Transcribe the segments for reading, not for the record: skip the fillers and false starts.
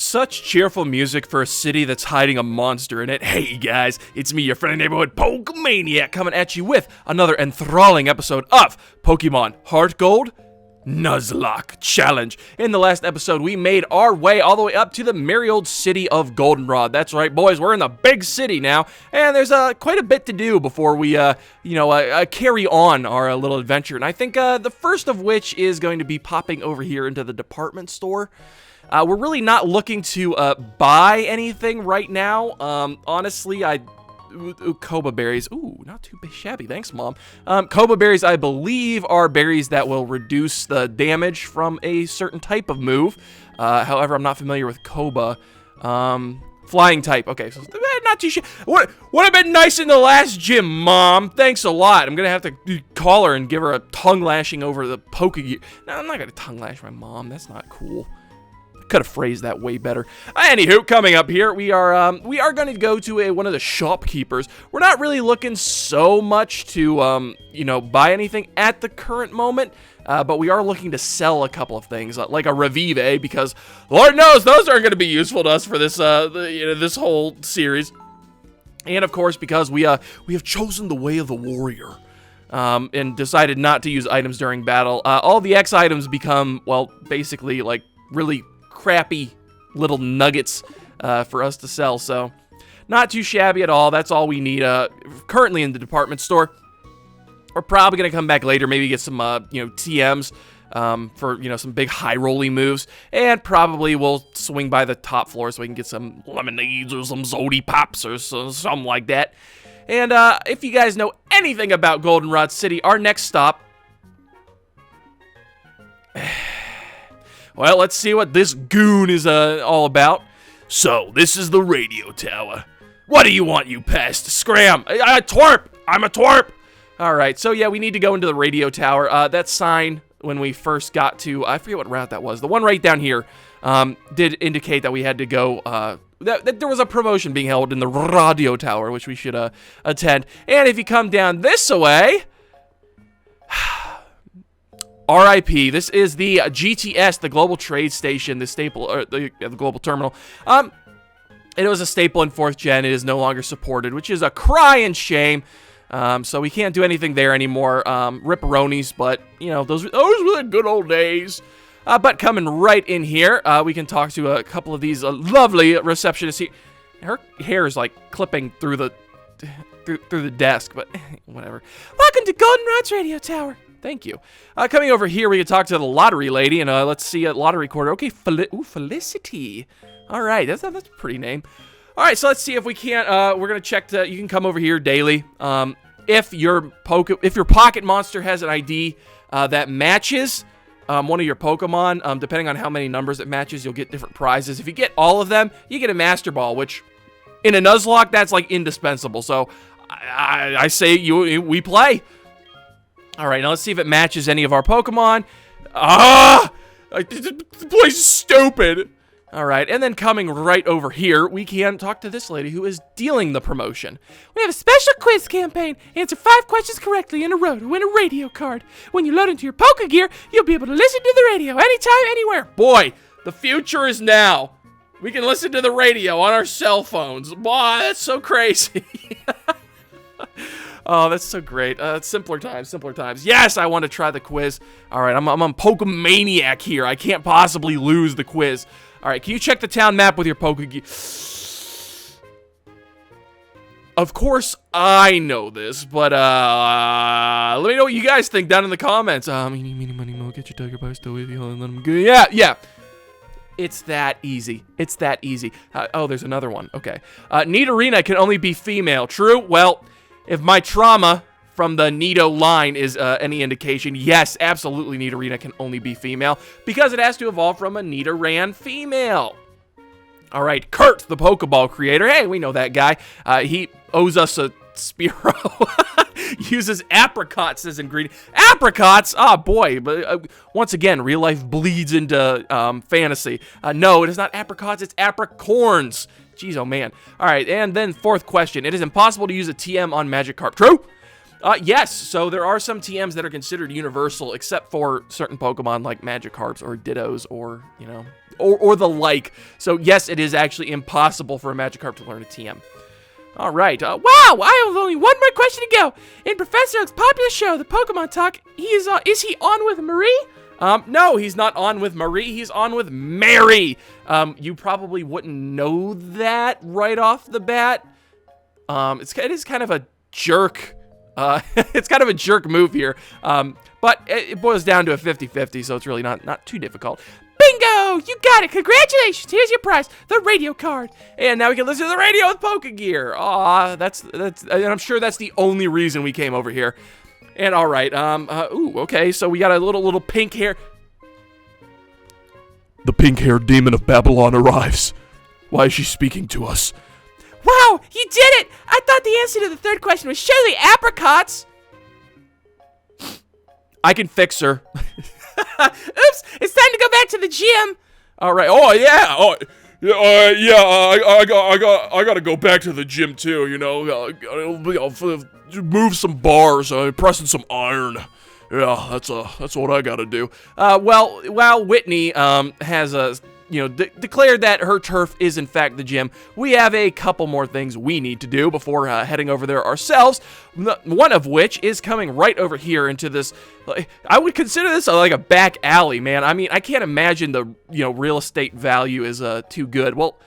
Such cheerful music for a city that's hiding a monster in it. Hey guys, it's me, your friendly neighborhood Pokemaniac, coming at you with another enthralling episode of Pokemon HeartGold NUZLOCKE Challenge. In the last episode, we made our way all the way up to the merry old city of Goldenrod. That's right, boys, we're in the big city now, and there's quite a bit to do before we, carry on our little adventure. And I think the first of which is going to be popping over here into the department store. We're really not looking to buy anything right now. Honestly, Koba berries. Ooh, not too shabby. Thanks, Mom. Koba berries, I believe, are berries that will reduce the damage from a certain type of move. However, I'm not familiar with Koba. Flying type. Okay, so not too shabby. Would have been nice in the last gym, Mom. Thanks a lot. I'm gonna have to call her and give her a tongue lashing over the Pokegear. No, I'm not gonna tongue lash my mom. That's not cool. Could have phrased that way better. Anywho, coming up here, we are going to go to one of the shopkeepers. We're not really looking so much to buy anything at the current moment, but we are looking to sell a couple of things, like a Revive, because Lord knows those aren't going to be useful to us for this this whole series. And of course, because we have chosen the way of the warrior. And decided not to use items during battle. All the X items become, well, basically like really crappy little nuggets for us to sell, so not too shabby at all. That's all we need currently in the department store. We're probably gonna come back later, maybe get some TMs for some big high rolling moves, and probably we'll swing by the top floor so we can get some lemonades or some Zodi Pops or something like that. And if you guys know anything about Goldenrod City, our next stop. Well, let's see what this goon is all about. So, this is the radio tower. What do you want, you pest? Scram! Twerp! I'm a twerp! Alright, so yeah, we need to go into the radio tower. That sign, when we first got to, I forget what route that was, the one right down here, did indicate that we had to go, that there was a promotion being held in the radio tower, which we should attend. And if you come down this way... RIP. This is the GTS, the Global Trade Station, the staple, or the Global Terminal. It was a staple in 4th Gen. It is no longer supported, which is a crying shame. So we can't do anything there anymore. Ripperonis, but, those were the good old days. But coming right in here, we can talk to a couple of these lovely receptionists here. Her hair is, like, clipping through the, through the desk, but whatever. Welcome to Goldenrod's radio tower. Thank you. Coming over here, we can talk to the lottery lady, and let's see a lottery recorder. Okay, Felicity. All right, that's a pretty name. All right, so let's see if we can't. We're gonna check. You can come over here daily. If your pocket monster has an ID that matches one of your Pokemon, depending on how many numbers it matches, you'll get different prizes. If you get all of them, you get a Master Ball, which in a Nuzlocke, that's like indispensable. So I say we play. Alright, now let's see if it matches any of our Pokemon. The place is stupid. Alright, and then coming right over here, we can talk to this lady who is dealing the promotion. We have a special quiz campaign. Answer 5 questions correctly in a row to win a radio card. When you load into your Pokegear, you'll be able to listen to the radio anytime, anywhere. Boy, the future is now. We can listen to the radio on our cell phones. Boy, that's so crazy. Oh, that's so great. Simpler times. Yes, I want to try the quiz. All right, I'm on Pokemaniac here. I can't possibly lose the quiz. All right, can you check the town map with your Pokegear? Of course, I know this, but let me know what you guys think down in the comments. Meeny, money, mo, get your tiger by still with you and let them go. Yeah. It's that easy. Oh, there's another one. Okay. Nidorina can only be female. True? Well... If my trauma from the Nido line is any indication, yes, absolutely Nidorina can only be female because it has to evolve from a Nidoran female. All right, Kurt, the Pokeball creator. Hey, we know that guy. He owes us a Spearow. Uses apricots as ingredient. Apricots? Oh, boy. But once again, real life bleeds into fantasy. No, it is not apricots. It's apricorns. Jeez, oh man. All right, and then 4th question. It is impossible to use a TM on Magikarp. True? Yes, so there are some TMs that are considered universal, except for certain Pokemon like Magikarps or Dittos or, or the like. So yes, it is actually impossible for a Magikarp to learn a TM. All right. Wow, I have only one more question to go. In Professor Oak's popular show, the Pokemon Talk, is he on with Marie? No, he's not on with Marie. He's on with Mary. You probably wouldn't know that right off the bat. It is kind of a jerk. It's kind of a jerk move here. But it boils down to a 50-50, so it's really not too difficult. Bingo! You got it! Congratulations! Here's your prize, the radio card. And now we can listen to the radio with Pokegear. Aw, that's and I'm sure that's the only reason we came over here. And all right, okay, so we got a little pink hair. The pink-haired demon of Babylon arrives. Why is she speaking to us? Wow, you did it! I thought the answer to the third question was surely apricots. I can fix her. Oops, it's time to go back to the gym. All right. Oh yeah. I gotta go back to the gym too. You know, move some bars, pressing some iron. Yeah, that's what I gotta do. Well, while Whitney has declared that her turf is in fact the gym, we have a couple more things we need to do before heading over there ourselves. One of which is coming right over here into this. I would consider this like a back alley, man. I mean, I can't imagine the real estate value is too good. Well,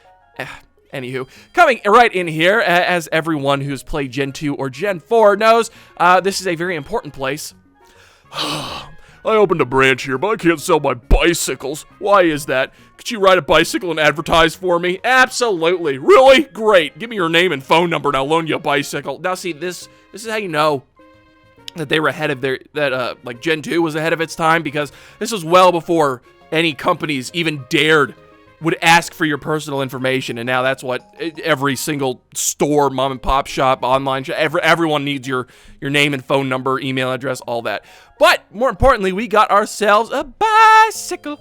anywho, coming right in here, as everyone who's played Gen 2 or Gen 4 knows, this is a very important place. I opened a branch here, but I can't sell my bicycles. Why is that? Could you ride a bicycle and advertise for me? Absolutely. Really? Great. Give me your name and phone number and I'll loan you a bicycle. Now see, this is how you know that they were ahead of like Gen 2 was ahead of its time, because this was well before any companies even would ask for your personal information, and now that's what every single store, mom and pop shop, online shop, everyone needs your name and phone number, email address, all that. But more importantly, we got ourselves a bicycle.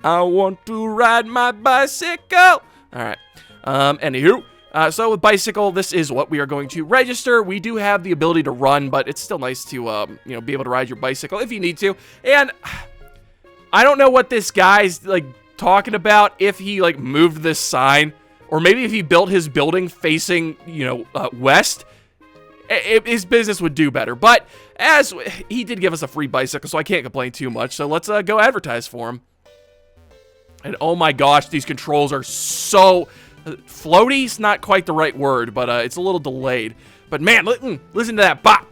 I want to ride my bicycle. All right. Anywho, so with bicycle, this is what we are going to register. We do have the ability to run, but it's still nice to be able to ride your bicycle if you need to. And I don't know what this guy's like talking about, if he like moved this sign, or maybe if he built his building facing, west, his business would do better. But as he did give us a free bicycle, so I can't complain too much. So let's go advertise for him. And oh my gosh, these controls are so floaty's not quite the right word, but it's a little delayed. But man, listen to that bop.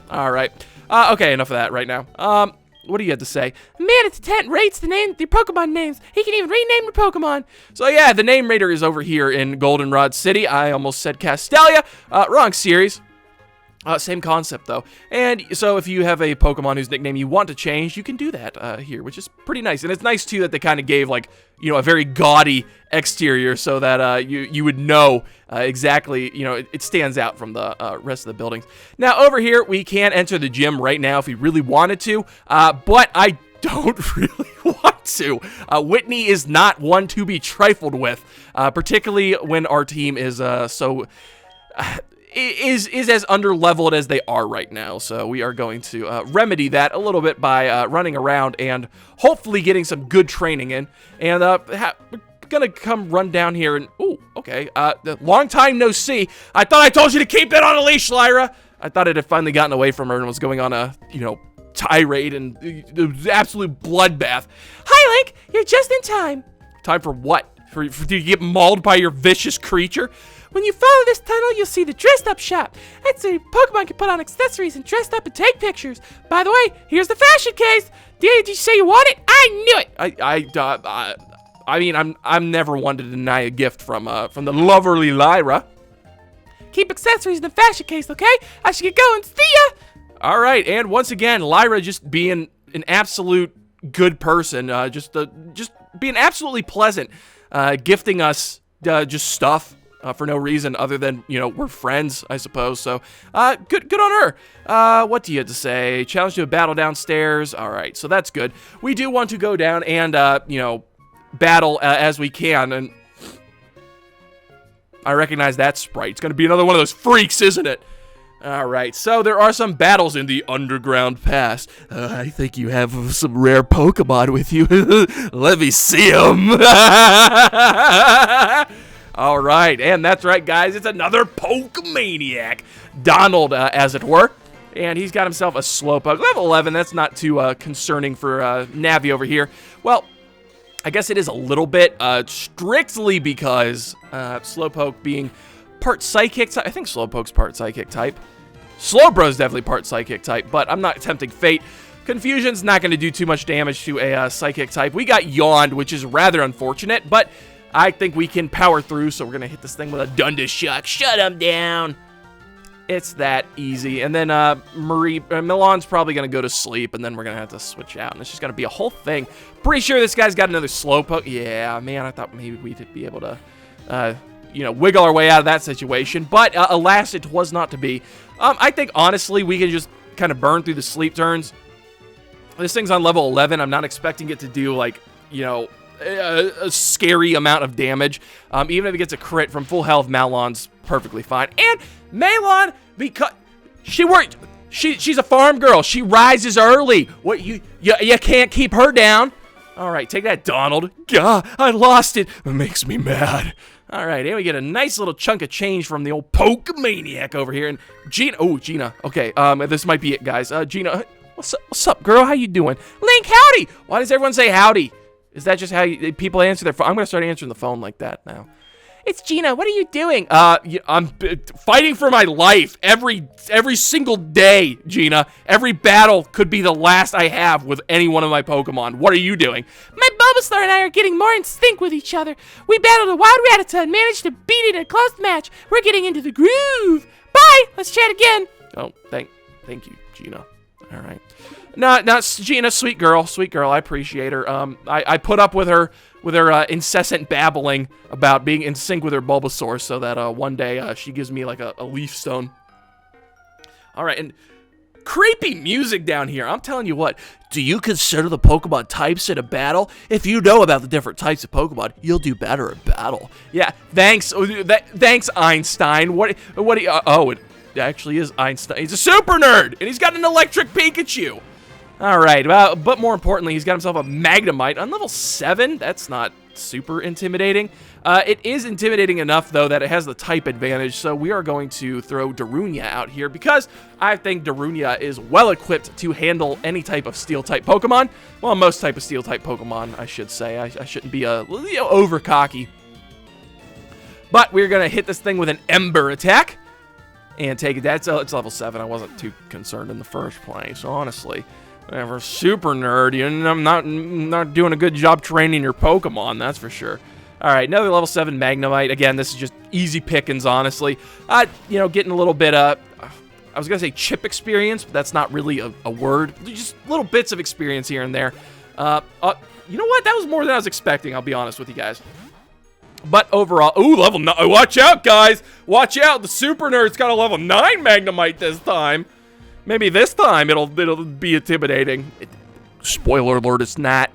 All right. Okay, enough of that right now. What do you have to say? Man, it's 10 rates the Pokemon names. He can even rename the Pokemon. So yeah, the name rater is over here in Goldenrod City. I almost said Castelia. Wrong series. Same concept, though. And so if you have a Pokemon whose nickname you want to change, you can do that here, which is pretty nice. And it's nice, too, that they kind of gave, like, a very gaudy exterior so that you would know exactly, it stands out from the rest of the buildings. Now, over here, we can enter the gym right now if we really wanted to, but I don't really want to. Whitney is not one to be trifled with, particularly when our team is is as under-leveled as they are right now. So we are going to remedy that a little bit by running around and hopefully getting some good training in. And we're gonna come run down here and... Ooh, okay. Long time no see. I thought I told you to keep it on a leash, Lyra. I thought it had finally gotten away from her and was going on a, tirade and absolute bloodbath. Hi, Link. You're just in time. Time for what? For to get mauled by your vicious creature? When you follow this tunnel, you'll see the dressed-up shop. That's where Pokemon can put on accessories and dress up and take pictures. By the way, here's the fashion case. Did you say you want it? I knew it. I mean, I'm never one to deny a gift from the lovely Lyra. Keep accessories in the fashion case, okay? I should get going. See ya. All right, and once again, Lyra just being an absolute good person, just being absolutely pleasant, gifting us just stuff. For no reason other than, we're friends, I suppose. So, good on her. What do you have to say? Challenge to a battle downstairs. All right, so that's good. We do want to go down and, battle as we can. And I recognize that sprite. It's going to be another one of those freaks, isn't it? Alright, so there are some battles in the underground pass. I think you have some rare Pokemon with you. Let me see them. Alright, and that's right, guys. It's another Pokemaniac. Donald, as it were. And he's got himself a Slowpoke. Level 11, that's not too concerning for Navi over here. Well, I guess it is a little bit, strictly because Slowpoke being part Psychic type. I think Slowpoke's part Psychic type. Slowbro's definitely part Psychic type, but I'm not tempting fate. Confusion's not going to do too much damage to a Psychic type. We got Yawned, which is rather unfortunate, but I think we can power through, so we're going to hit this thing with a Dundas Shock. Shut him down. It's that easy. And then Milan's probably going to go to sleep, and then we're going to have to switch out, and it's just going to be a whole thing. Pretty sure this guy's got another Slowpoke. Yeah, man, I thought maybe we'd be able to, you know, wiggle our way out of that situation, but alas, it was not to be. I think, honestly, we can just kind of burn through the sleep turns. This thing's on level 11. I'm not expecting it to do, like, you know, a scary amount of damage. Even if it gets a crit from full health, Malon's perfectly fine. And Malon, because she's a farm girl. She rises early. What, you can't keep her down. All right, take that, Donald. God, I lost it. It makes me mad. All right, and we get a nice little chunk of change from the old Pokemaniac over here. And Gina, oh, Gina. Okay, this might be it, guys. Gina, what's up, girl? How you doing? Link, howdy. Why does everyone say howdy? Is that just how people answer their phone? I'm going to start answering the phone like that now. It's Gina. What are you doing? I'm fighting for my life every single day, Gina. Every battle could be the last I have with any one of my Pokemon. What are you doing? My Bulbasaur and I are getting more in sync with each other. We battled a wild Rattata and managed to beat it in a close match. We're getting into the groove. Bye. Let's chat again. Oh, thank you, Gina. All right. No, Gina, sweet girl. I appreciate her. I put up with her incessant babbling about being in sync with her Bulbasaur, so that one day she gives me like a leaf stone. All right, and creepy music down here. I'm telling you what. Do you consider the Pokemon types in a battle? If you know about the different types of Pokemon, you'll do better in battle. Yeah, thanks. Thanks, Einstein. What? Oh, it actually is Einstein. He's a super nerd, and he's got an electric Pikachu. All right, well, but more importantly, he's got himself a Magnemite on level 7. That's not super intimidating. It is intimidating enough, though, that it has the type advantage, so we are going to throw Darunia out here because I think Darunia is well-equipped to handle any type of Steel-type Pokemon. Well, most type of Steel-type Pokemon, I should say. I shouldn't be over-cocky. But we're going to hit this thing with an Ember attack and take it. It's level 7. I wasn't too concerned in the first place, honestly. Whatever, super nerd. I'm not doing a good job training your Pokemon, that's for sure. All right, another level 7 Magnemite. Again, this is just easy pickings, honestly. You know, getting a little bit I was gonna say chip experience, but that's not really a word. Just little bits of experience here and there. You know what? That was more than I was expecting. I'll be honest with you guys. But overall, ooh, level 9. Watch out, guys! Watch out! The super nerd's got a level 9 Magnemite this time. Maybe this time it'll be intimidating. Spoiler alert, it's not.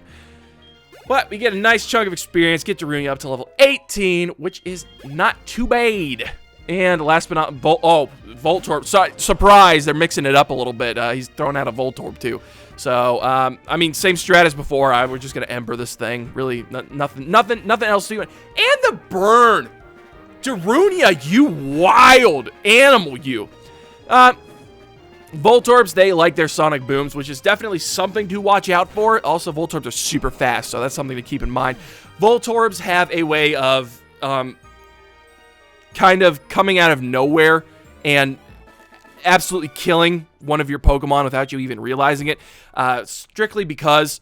But we get a nice chunk of experience, get Darunia up to level 18, which is not too bad. And last but not Voltorb. Surprise, they're mixing it up a little bit. He's throwing out a Voltorb too. So, I mean, same strat as before. We're just gonna Ember this thing. Really, nothing else to do. And the burn, Darunia, you wild animal, you. Voltorbs, they like their sonic booms, which is definitely something to watch out for. Also, Voltorbs are super fast, so that's something to keep in mind. Voltorbs have a way of kind of coming out of nowhere and absolutely killing one of your Pokemon without you even realizing it. Strictly because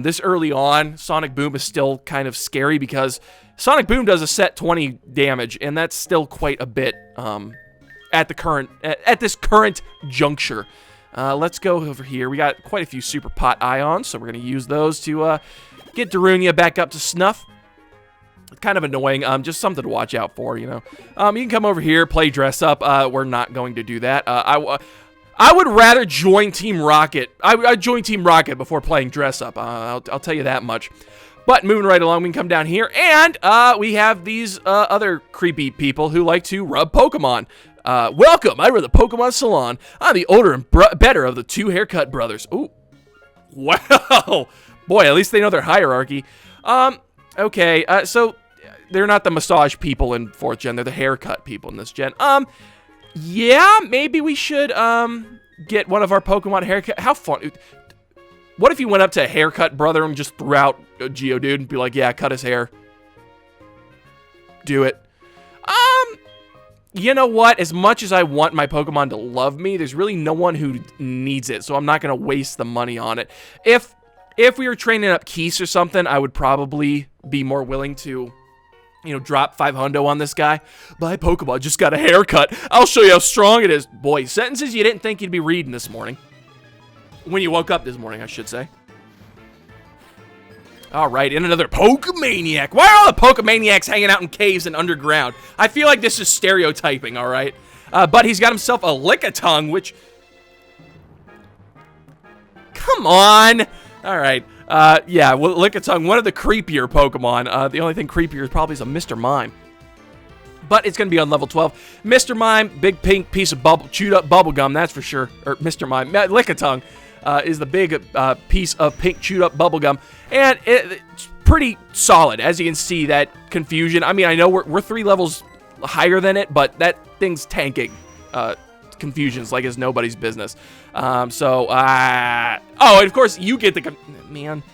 this early on, Sonic Boom is still kind of scary because Sonic Boom does a set 20 damage, and that's still quite a bit at this current juncture. Let's go over here. We got quite a few Super Pot Ions, so we're going to use those to get Darunia back up to snuff. Kind of annoying, just something to watch out for, you know. You can come over here, play Dress Up. We're not going to do that. I would rather join Team Rocket. I'd join Team Rocket before playing Dress Up. I'll tell you that much. But moving right along, we can come down here, and we have these other creepy people who like to rub Pokemon. Welcome, I run the Pokemon Salon. I'm the older and better of the two haircut brothers. Ooh. Wow. Boy, at least they know their hierarchy. Okay, so they're not the massage people in 4th gen. They're the haircut people in this gen. Yeah, maybe we should, get one of our Pokemon haircut. How fun. What if you went up to a haircut brother and just threw out a Geodude and be like, yeah, cut his hair? Do it. You know what? As much as I want my Pokemon to love me, there's really no one who needs it, so I'm not going to waste the money on it. If we were training up Keese or something, I would probably be more willing to, you know, drop 500 on this guy. My Pokemon just got a haircut. I'll show you how strong it is. Boy, sentences you didn't think you'd be reading this morning. When you woke up this morning, I should say. Alright, in another Pokemaniac. Why are all the Pokemaniacs hanging out in caves and underground? I feel like this is stereotyping, alright? But he's got himself a Lickitung, which... Come on! Alright, yeah, well, Lickitung, one of the creepier Pokemon. The only thing creepier is probably a Mr. Mime. But it's going to be on level 12. Mr. Mime, big pink piece of chewed up bubblegum, that's for sure. Or Mr. Mime, Lickitung. Is the big piece of pink chewed up bubblegum, and it's pretty solid. As you can see, that confusion. I mean, I know we're 3 levels higher than it, but that thing's tanking confusions like it's nobody's business. Oh, and of course you get the man.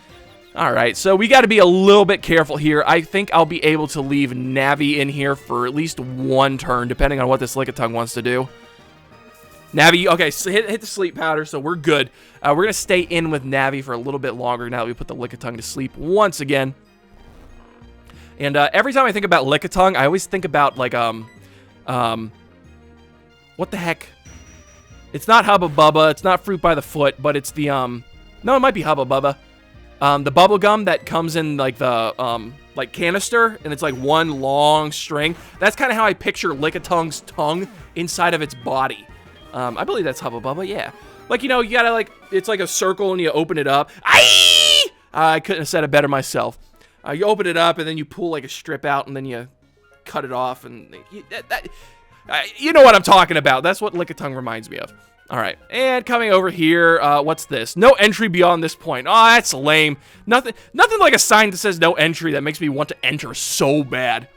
All right, so we got to be a little bit careful here. I think I'll be able to leave Navi in here for at least 1 turn, depending on what this Lickitung wants to do. Navi, okay, so hit the sleep powder, so we're good. We're going to stay in with Navi for a little bit longer now that we put the Lickitung to sleep once again. And every time I think about Lickitung, I always think about, like, what the heck? It's not Hubba Bubba, it's not Fruit by the Foot, but it's the, no, it might be Hubba Bubba. The bubble gum that comes in, like, the, like, canister, and it's, like, one long string. That's kind of how I picture Lickitung's tongue inside of its body. I believe that's Hubba Bubba, yeah. Like, you know, you gotta, like, it's like a circle and you open it up. I couldn't have said it better myself. You open it up and then you pull, like, a strip out and then you cut it off. And you know what I'm talking about. That's what Lickitung reminds me of. All right, and coming over here, what's this? No entry beyond this point. Oh, that's lame. Nothing like a sign that says no entry that makes me want to enter so bad.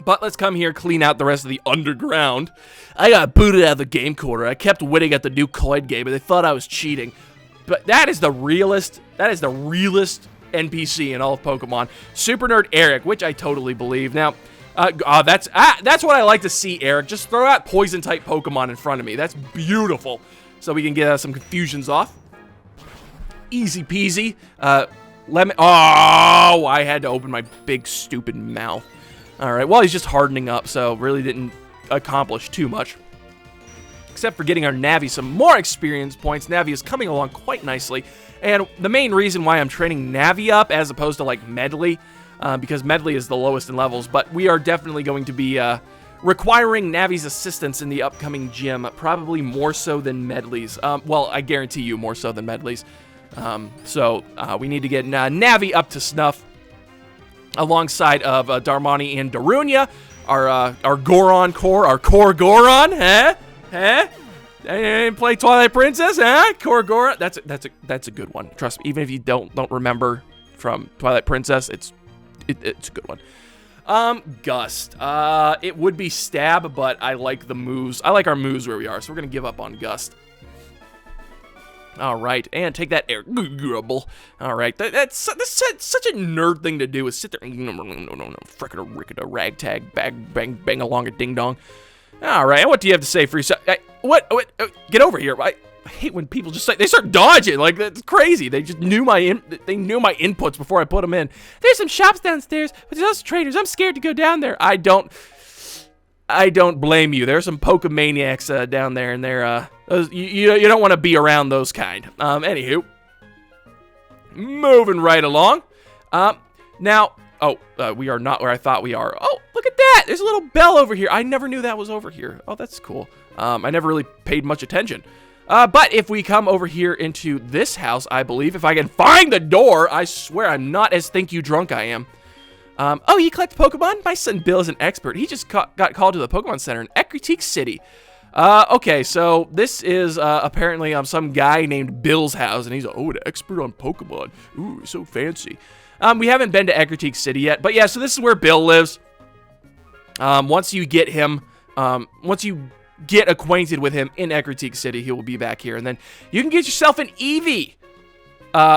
But let's come here, clean out the rest of the underground. I got booted out of the game quarter. I kept winning at the new Coin game, and they thought I was cheating. But that is the realest NPC in all of Pokemon. Super Nerd Eric, which I totally believe. Now, that's what I like to see, Eric. Just throw out Poison-type Pokemon in front of me. That's beautiful. So we can get some confusions off. Easy peasy. Lemon. Oh, I had to open my big, stupid mouth. Alright, well, he's just hardening up, so really didn't accomplish too much. Except for getting our Navi some more experience points. Navi is coming along quite nicely. And the main reason why I'm training Navi up as opposed to, like, Medley, because Medley is the lowest in levels, but we are definitely going to be requiring Navi's assistance in the upcoming gym, probably more so than Medley's. Well, I guarantee you more so than Medley's. So we need to get Navi up to snuff. Alongside of Darmani and Darunia, our Goron core, our core Goron, huh? Play Twilight Princess, huh? Core Goron, that's a good one. Trust me, even if you don't remember from Twilight Princess, it's a good one. Gust, it would be Stab, but I like the moves. I like our moves where we are, so we're gonna give up on Gust. All right, and take that air. All right, that's such a nerd thing to do is sit there and no, frickin' a ricketa ragtag, bang along a ding dong. All right, and what do you have to say for yourself? What? Get over here. I hate when people just they start dodging. Like, that's crazy. They just knew my inputs before I put them in. There's some shops downstairs, but there's also traders. I'm scared to go down there. I don't blame you. There's some Pokemaniacs down there, and they're you don't want to be around those kind. Anywho, moving right along. Now, we are not where I thought we are. Oh, look at that! There's a little bell over here. I never knew that was over here. Oh, that's cool. I never really paid much attention. But if we come over here into this house, I believe, if I can find the door, I swear I'm not as think you drunk I am. Oh, you collect Pokemon? My son Bill is an expert. He just got called to the Pokemon Center in Ecruteak City. Okay, so this is apparently some guy named Bill's house, and he's an expert on Pokemon. Ooh, so fancy. We haven't been to Ecruteak City yet, but yeah, so this is where Bill lives. Once you get him, once you get acquainted with him in Ecruteak City, he will be back here, and then you can get yourself an Eevee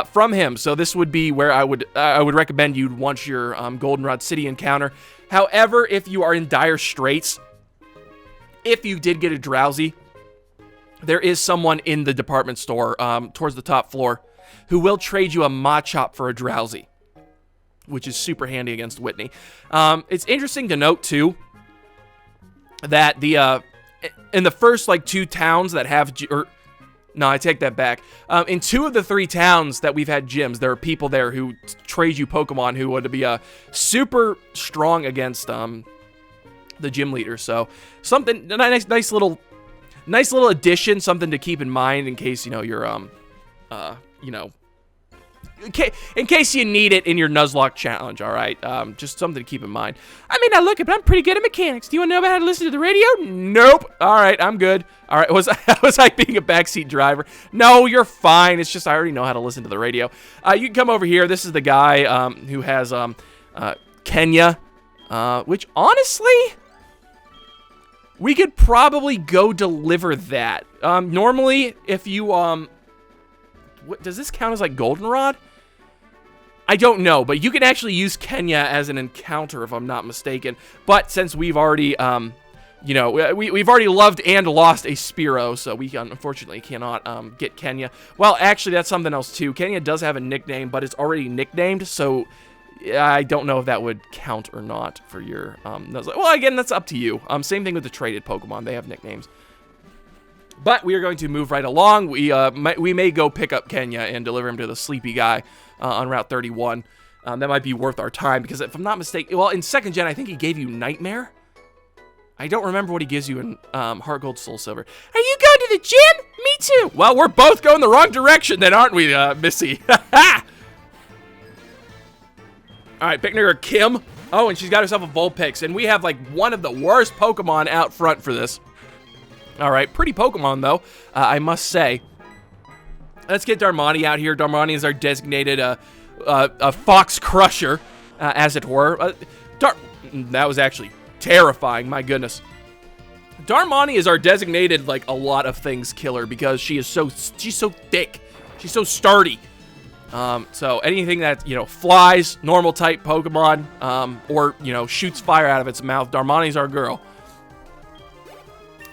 from him. So this would be where I would recommend you once your Goldenrod City encounter. However, if you are in dire straits, if you did get a Drowsy, there is someone in the department store towards the top floor who will trade you a Machop for a Drowsy, which is super handy against Whitney. It's interesting to note, too, that in the first, like, 2 towns that have... No, I take that back. In 2 of the 3 towns that we've had gyms, there are people there who trade you Pokemon who would be super strong against the gym leader. So something, a nice little addition, something to keep in mind in case you're in case you need it in your Nuzlocke challenge. All right, just something to keep in mind. I may not look it, but I'm pretty good at mechanics. Do you want to know about how to listen to the radio? Nope. All right, I'm good. All right, was I being a backseat driver? No, you're fine. It's just I already know how to listen to the radio. You can come over here. This is the guy who has Kenya, which honestly, we could probably go deliver that. Normally, if you does this count as like Goldenrod? I don't know, but you can actually use Kenya as an encounter if I'm not mistaken. But since we've already, we've already loved and lost a Spearow, so we unfortunately cannot get Kenya. Well, actually, that's something else too. Kenya does have a nickname, but it's already nicknamed, so I don't know if that would count or not for your well, again, that's up to you. Same thing with the traded Pokemon; they have nicknames. But we are going to move right along. We may go pick up Kenya and deliver him to the sleepy guy on Route 31. That might be worth our time, because if I'm not mistaken, well, in 2nd Gen, I think he gave you Nightmare. I don't remember what he gives you in HeartGold, Soul Silver. Are you going to the gym? Me too. Well, we're both going the wrong direction then, aren't we, Missy? All right, picking her Kim. Oh, and she's got herself a Vulpix, and we have, like, one of the worst Pokemon out front for this. All right, pretty Pokemon, though, I must say. Let's get Darmani out here. Darmani is our designated Fox Crusher, as it were. That was actually terrifying, my goodness. Darmani is our designated, like, a lot of things killer, because she's so thick. She's so sturdy. So anything that, flies, normal type Pokemon, or, shoots fire out of its mouth, Darmani's our girl.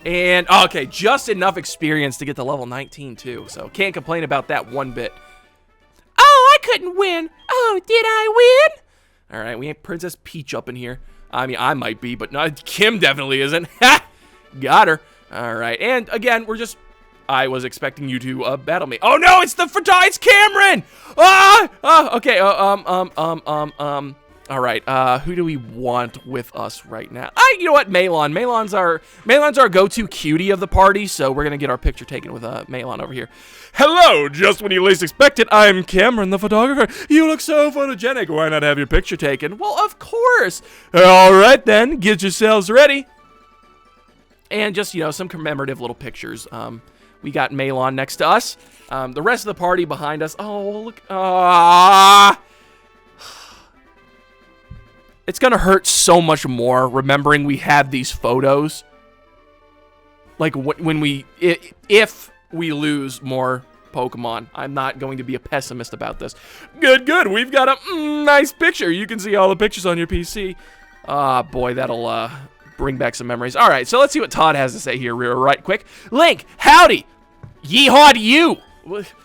And, okay, just enough experience to get to level 19, too. So, can't complain about that one bit. Oh, I couldn't win. Oh, did I win? All right, we have Princess Peach up in here. I mean, I might be, but not Kim definitely isn't. Ha! Got her. All right, and again, I was expecting you to battle me. Oh, no, it's it's Cameron! Okay, all right, who do we want with us right now? You know what, Malon. Malon's our go-to cutie of the party, so we're gonna get our picture taken with Malon over here. Hello, just when you least expect it, I'm Cameron, the photographer. You look so photogenic. Why not have your picture taken? Well, of course. All right, then, get yourselves ready. And just, some commemorative little pictures. We got Malon next to us. The rest of the party behind us. Oh, look. It's gonna hurt so much more remembering we have these photos. Like, if we lose more Pokemon. I'm not going to be a pessimist about this. Good. We've got a nice picture. You can see all the pictures on your PC. Boy, that'll bring back some memories. All right, so let's see what Todd has to say here right quick. Link, howdy. Yeehaw to you.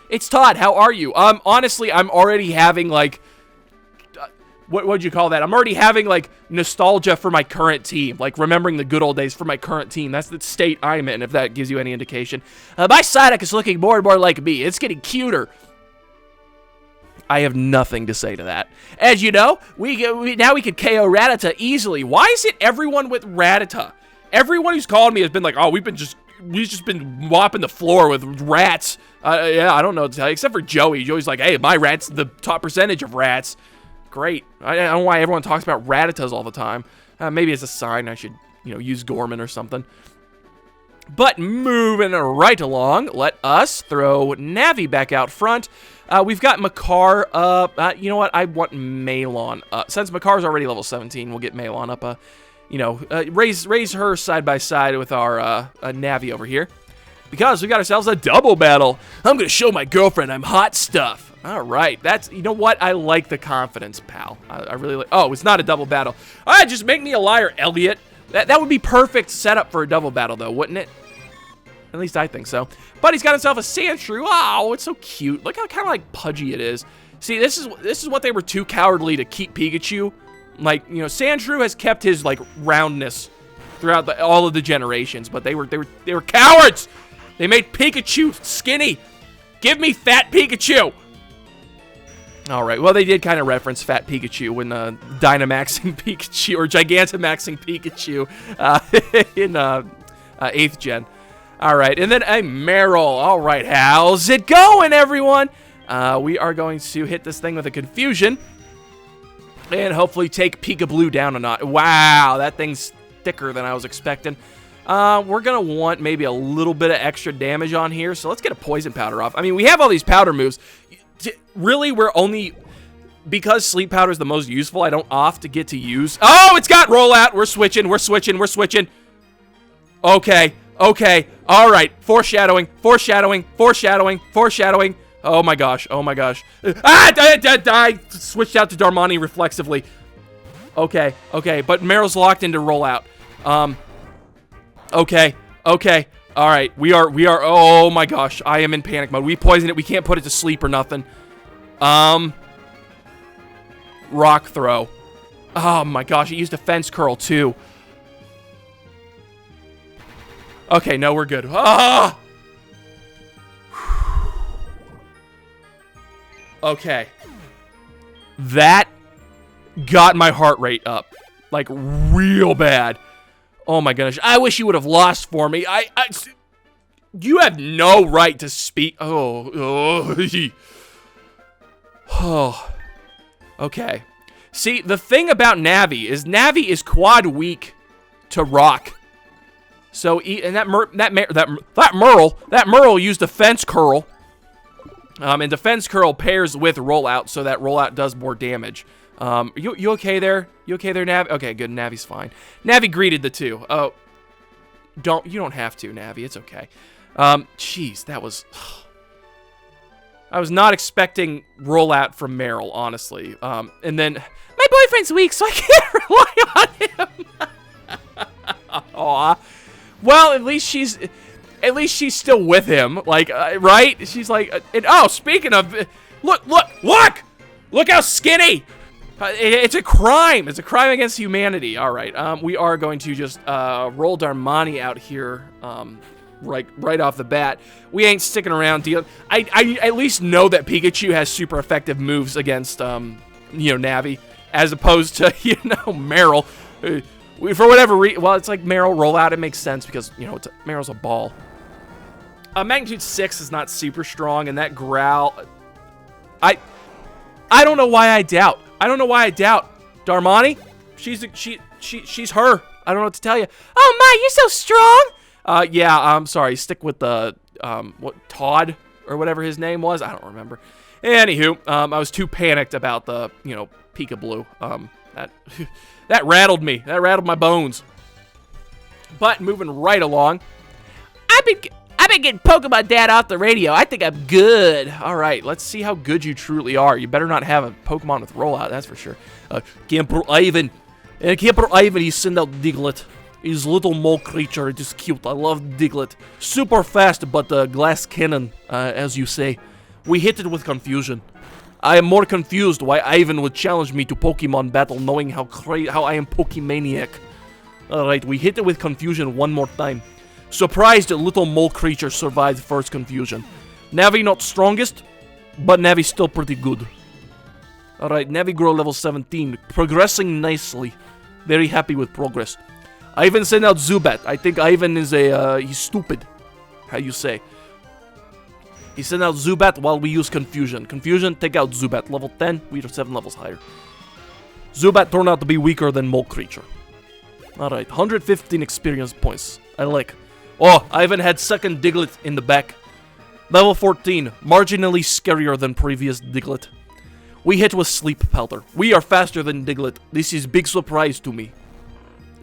It's Todd. How are you? Honestly, I'm already having, like... What would you call that? I'm already having, like, nostalgia for my current team. Like, remembering the good old days for my current team. That's the state I'm in, if that gives you any indication. My Psyduck is looking more and more like me. It's getting cuter. I have nothing to say to that. As you know, now we can KO Rattata easily. Why is it everyone with Rattata? Everyone who's called me has been like, oh, we've just been mopping the floor with rats. Yeah, I don't know what to tell you, except for Joey. Joey's like, hey, my rat's the top percentage of rats. Great. I don't know why everyone talks about Rattatas all the time. Maybe it's a sign I should, use Gorman or something. But moving right along, let us throw Navi back out front. We've got Makar up. You know what? I want Malon up. Since Makar's already level 17, we'll get Malon up. Raise her side by side with our Navi over here. Because we got ourselves a double battle. I'm going to show my girlfriend I'm hot stuff. All right. You know what? I like the confidence, pal. I really like. Oh, it's not a double battle. All right, just make me a liar, Elliot. That would be perfect setup for a double battle, though, wouldn't it? At least I think so. But he's got himself a Sandshrew. Oh, it's so cute. Look how kind of like pudgy it is. See, this is what they were too cowardly to keep Pikachu. Like, Sandshrew has kept his like roundness throughout all of the generations, but they were cowards. They made Pikachu skinny. Give me fat Pikachu. All right. Well, they did kind of reference Fat Pikachu when Dynamaxing Pikachu or Gigantamaxing Pikachu in 8th gen. All right, and then a Meryl. All right, how's it going, everyone? We are going to hit this thing with a Confusion and hopefully take Pika-Blue down a notch. Wow, that thing's thicker than I was expecting. We're going to want maybe a little bit of extra damage on here, so let's get a Poison Powder off. I mean, we have all these powder moves. Really, we're only... Because Sleep Powder is the most useful, I don't oft to get to use... Oh, it's got Rollout! We're switching. Okay. Okay, all right. Foreshadowing. Oh my gosh. I switched out to Darmani reflexively. Okay. But Meryl's locked into rollout. Okay. All right. We are. Oh my gosh. I am in panic mode. We poisoned it. We can't put it to sleep or nothing. Rock Throw. Oh my gosh. It used a Fence Curl too. Okay, no, we're good. Ah! Okay. That got my heart rate up. Like, real bad. Oh my goodness. I wish you would have lost for me. You have no right to speak. Oh. Okay. See, the thing about Navi is quad weak to rock. So, and that Merle used Defense Curl. And Defense Curl pairs with Rollout, so that Rollout does more damage. You okay there? You okay there, Navi? Okay, good. Navi's fine. Navi greeted the two. Oh, you don't have to, Navi. It's okay. Jeez, that was... I was not expecting Rollout from Meryl, honestly. And then, my boyfriend's weak, so I can't rely on him. Aw. Well, at least she's still with him, like, right? She's like, oh, speaking of, look how skinny. It's a crime. It's a crime against humanity. All right, we are going to just roll Darmani out here, right off the bat. We ain't sticking around. I at least know that Pikachu has super effective moves against, Navi, as opposed to, Meryl. For whatever reason, well, it's like Meryl rollout. It makes sense because, Meryl's a ball. Magnitude 6 is not super strong, and that growl... I don't know why I doubt. Darmani? She's her. I don't know what to tell you. Oh my, you're so strong! Yeah, I'm sorry. Stick with the, Todd? Or whatever his name was? I don't remember. Anywho, I was too panicked about the, Pika-Blue. That rattled me. That rattled my bones. But moving right along, I've been getting Pokemon Dad off the radio. I think I'm good. All right, let's see how good you truly are. You better not have a Pokemon with rollout, that's for sure. Camper Ivan. And Camper Ivan, he sent out Diglett. He's a little mole creature. It is cute. I love Diglett. Super fast, but glass cannon, as you say. We hit it with confusion. I am more confused why Ivan would challenge me to Pokemon battle knowing how I am Pokemaniac. Alright, we hit it with confusion one more time. Surprised that little mole creature survived first confusion. Navi not strongest, but Navi still pretty good. Alright, Navi grow level 17. Progressing nicely. Very happy with progress. Ivan sent out Zubat. I think Ivan is he's stupid. How you say? He sent out Zubat while we use Confusion. Confusion, take out Zubat. Level 10, we are 7 levels higher. Zubat turned out to be weaker than Mole Creature. Alright, 115 experience points. I like. Oh, Ivan had second Diglett in the back. Level 14, marginally scarier than previous Diglett. We hit with Sleep Pelter. We are faster than Diglett. This is big surprise to me.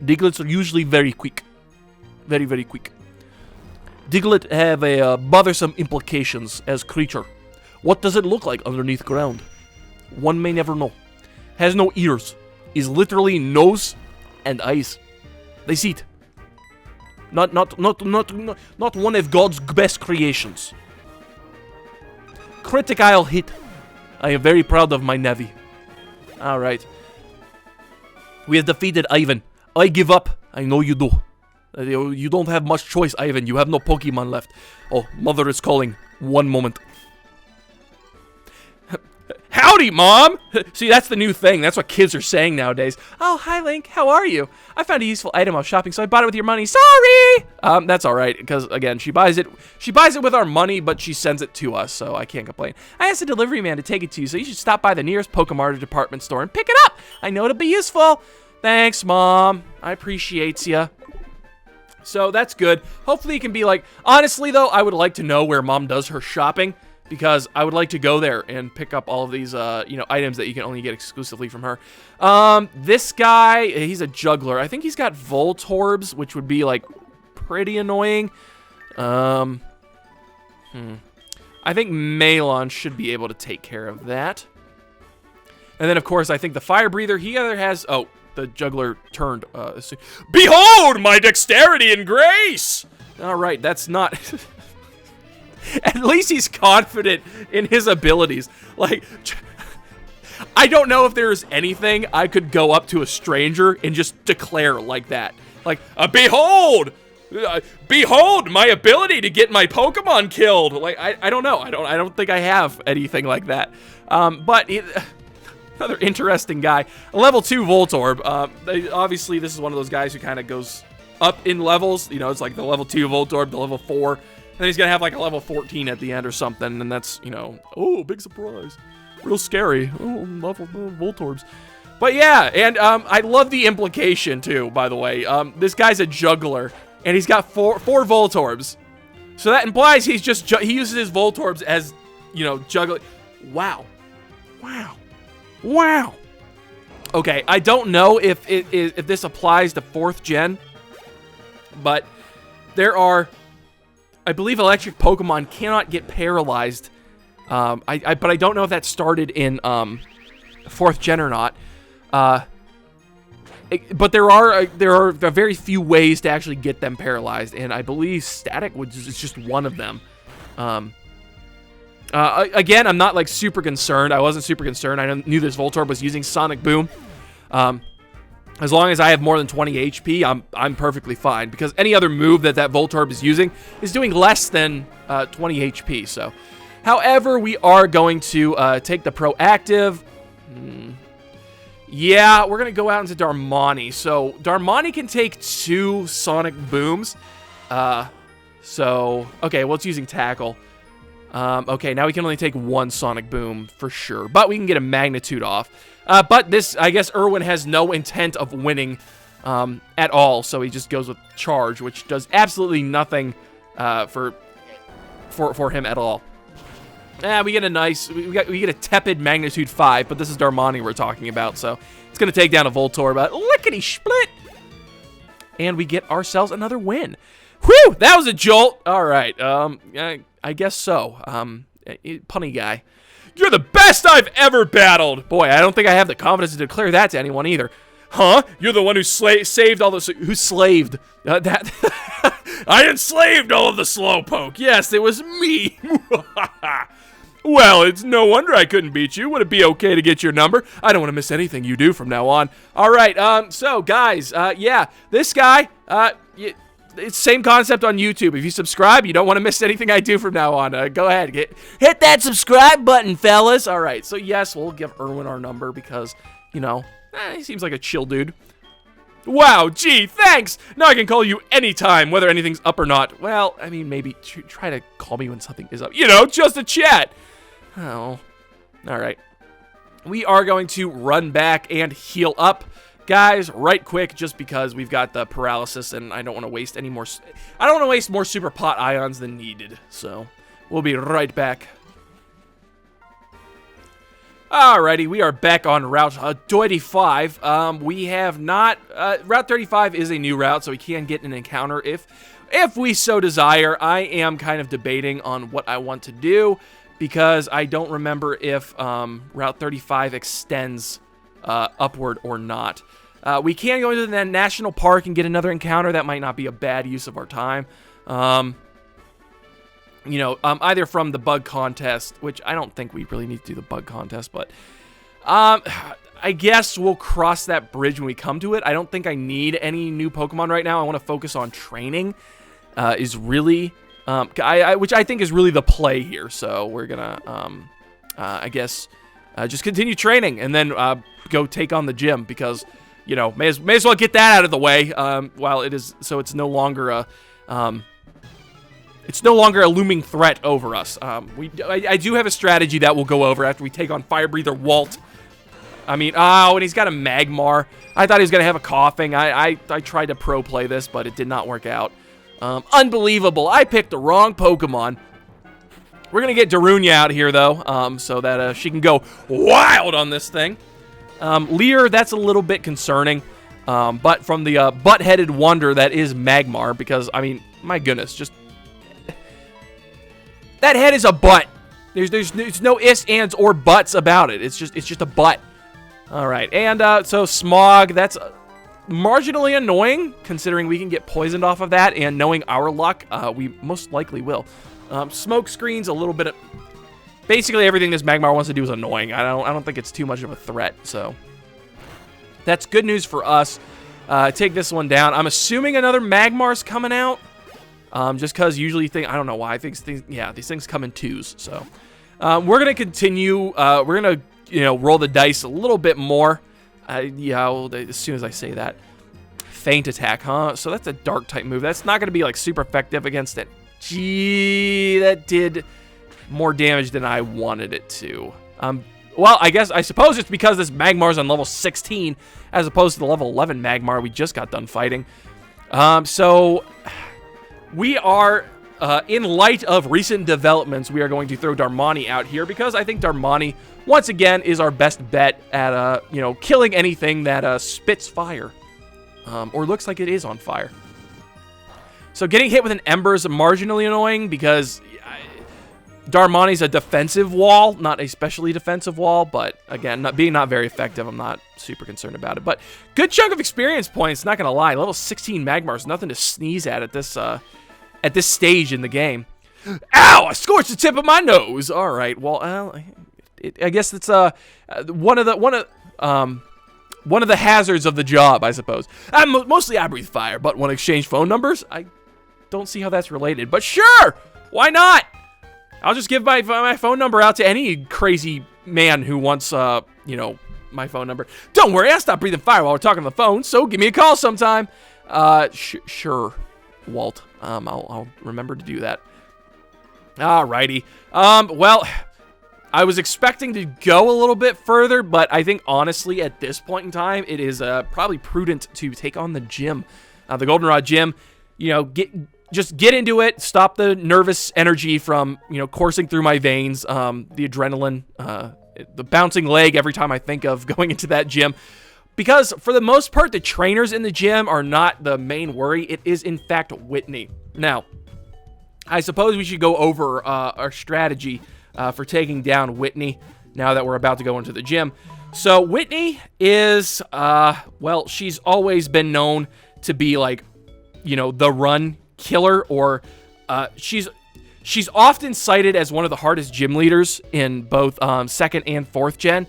Digletts are usually very quick. Very, very quick. Diglett have a bothersome implications as creature. What does it look like underneath ground? One may never know. Has no ears. Is literally nose and eyes. They see it. Not one of God's best creations. Critical hit. I am very proud of my Navi. Alright. We have defeated Ivan. I give up. I know you do. You don't have much choice, Ivan. You have no Pokemon left. Oh, Mother is calling. One moment. Howdy, Mom! See, that's the new thing. That's what kids are saying nowadays. Oh, hi, Link. How are you? I found a useful item while shopping, so I bought it with your money. Sorry! That's alright, because, again, she buys it with our money, but she sends it to us, so I can't complain. I asked the delivery man to take it to you, so you should stop by the nearest Pokemon department store and pick it up. I know it'll be useful. Thanks, Mom. I appreciate ya. So, that's good. Hopefully it can be like... Honestly, though, I would like to know where Mom does her shopping, because I would like to go there and pick up all of these, items that you can only get exclusively from her. This guy, he's a juggler. I think he's got Voltorbs, which would be, like, pretty annoying. I think Malon should be able to take care of that. And then, of course, I think the Fire Breather, he either has... Oh, the juggler turned. Behold my dexterity and grace! All right, that's not... At least he's confident in his abilities. Like, I don't know if there's anything I could go up to a stranger and just declare like that. Like, behold! Behold my ability to get my Pokemon killed! Like, I don't know. I don't think I have anything like that. But another interesting guy. A level 2 Voltorb. Obviously, this is one of those guys who kind of goes up in levels. You know, it's like the level 2 Voltorb, the level 4... Then he's going to have like a level 14 at the end or something, and that's, oh, big surprise. Real scary. Oh, level Voltorbs. But yeah, and I love the implication too, by the way. This guy's a juggler, and he's got four Voltorbs. So that implies he uses his Voltorbs as, juggling. Wow. Okay, I don't know if this applies to 4th gen, but there are... I believe electric Pokemon cannot get paralyzed. But I don't know if that started in 4th gen or not. But there are very few ways to actually get them paralyzed, and I believe static is just one of them. Again, I'm not like super concerned. I wasn't super concerned. I knew this Voltorb was using Sonic Boom. As long as I have more than 20 HP, I'm perfectly fine. Because any other move that Voltorb is using is doing less than 20 HP. So, however, we are going to take the proactive. Yeah, we're going to go out into Darmani. So, Darmani can take 2 Sonic Booms. Okay, well, it's using Tackle. Okay, now we can only take 1 Sonic Boom for sure. But we can get a Magnitude off. But this, I guess, Irwin has no intent of winning at all, so he just goes with Charge, which does absolutely nothing for him at all. We get a nice, we get a tepid Magnitude 5, but this is Darmani we're talking about, so it's gonna take down a Voltorb, lickety split, and we get ourselves another win. Whew, that was a jolt. All right, I guess so. Punny guy. You're the best I've ever battled! Boy, I don't think I have the confidence to declare that to anyone either. Huh? You're the one who saved all the... Who slaved? That... I enslaved all of the Slowpoke! Yes, it was me! Well, it's no wonder I couldn't beat you. Would it be okay to get your number? I don't want to miss anything you do from now on. Alright, so, guys, yeah, this guy, it's same concept on YouTube. If you subscribe, you don't want to miss anything I do from now on. Go ahead. Hit that subscribe button, fellas. All right. So, yes, we'll give Irwin our number because, he seems like a chill dude. Wow. Gee, thanks. Now I can call you anytime, whether anything's up or not. Well, I mean, maybe try to call me when something is up. Just a chat. Oh. All right. we are going to run back and heal up, guys, right quick, just because we've got the paralysis and I don't want to waste any more. I don't want to waste more super pot ions than needed. So we'll be right back. Alrighty, we are back on Route 35. We have not... Route 35 is a new route, so we can get an encounter if we so desire. I am kind of debating on what I want to do, because I don't remember if Route 35 extends upward or not. We can go into the national park and get another encounter. That might not be a bad use of our time. You know, either from the bug contest, which I don't think we really need to do the bug contest, but I guess we'll cross that bridge when we come to it. I don't think I need any new Pokemon right now. I want to focus on training, is really, which I think is really the play here. So we're gonna, I guess, just continue training and then go take on the gym, because, you know, may as well get that out of the way while it is, so it's no longer a looming threat over us. I do have a strategy that we'll go over after we take on Fire Breather Walt. I mean, oh, and he's got a Magmar. I thought he was going to have a Coughing. I tried to pro play this, but it did not work out. Unbelievable. I picked the wrong Pokemon. We're going to get Darunia out here, though, so that she can go wild on this thing. Leer, that's a little bit concerning. But from the butt-headed wonder that is Magmar, because, I mean, my goodness, just... That head is a butt. There's no ifs, ands, or buts about it. It's just a butt. All right, and so Smog, that's marginally annoying, considering we can get poisoned off of that, and knowing our luck, we most likely will. Smoke screen's a little bit of... Basically, everything this Magmar wants to do is annoying. I don't think it's too much of a threat, so... That's good news for us. Take this one down. I'm assuming another Magmar's coming out. Just because usually I don't know why, I think these things come in twos, so. We're going to continue, we're going to, you know, roll the dice a little bit more. Yeah, as soon as I say that. Feint Attack, huh? So that's a dark type move. That's not going to be, like, super effective against it. Gee, that did more damage than I wanted it to. Well, I suppose it's because this Magmar's on level 16, as opposed to the level 11 Magmar we just got done fighting. So... We are, in light of recent developments, we are going to throw Darmani out here, because I think Darmani, once again, is our best bet at, you know, killing anything that spits fire, or looks like it is on fire. So getting hit with an Ember is marginally annoying, because Darmani's a defensive wall, not a specially defensive wall, but again, being not very effective, I'm not super concerned about it. But good chunk of experience points, not gonna lie. Level 16 Magmar's nothing to sneeze at this stage in the game. Ow! I scorched the tip of my nose. All right, well, I guess it's one of the hazards of the job, I suppose. Mostly I breathe fire, but want to exchange phone numbers? I don't see how that's related, but sure, why not? I'll just give my phone number out to any crazy man who wants, you know, my phone number. Don't worry, I'll stop breathing fire while we're talking on the phone, so give me a call sometime. Sure, Walt. I'll remember to do that. Alrighty. Well, I was expecting to go a little bit further, but I think, honestly, at this point in time, it is probably prudent to take on the gym. The Goldenrod gym, you know, just get into it, stop the nervous energy from, you know, coursing through my veins, the adrenaline, the bouncing leg every time I think of going into that gym. Because, for the most part, the trainers in the gym are not the main worry. It is, in fact, Whitney. Now, I suppose we should go over our strategy for taking down Whitney now that we're about to go into the gym. So, Whitney is, well, she's always been known to be, like, you know, the run killer, or she's often cited as one of the hardest gym leaders in both 2nd and 4th gen.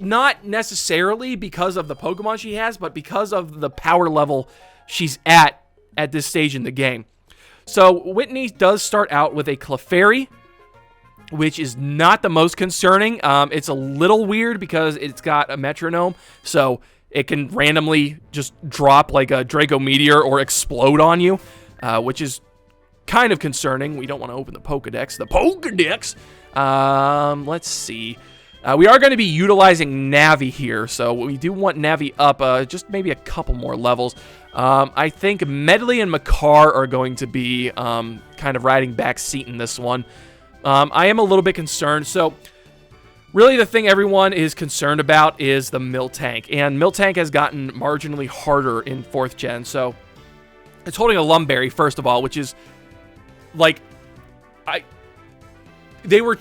Not necessarily because of the Pokemon she has, but because of the power level she's at this stage in the game. So Whitney does start out with a Clefairy, which is not the most concerning. It's a little weird because it's got a metronome, so it can randomly just drop like a Draco Meteor or explode on you, which is kind of concerning. We don't want to open the Pokedex. Let's see. We are going to be utilizing Navi here, so we do want Navi up just maybe a couple more levels. I think Medley and Makar are going to be kind of riding back seat in this one. I am a little bit concerned. So really the thing everyone is concerned about is the MILTANK, and MILTANK has gotten marginally harder in 4th gen. So it's holding a Lumberry, first of all, which is like they were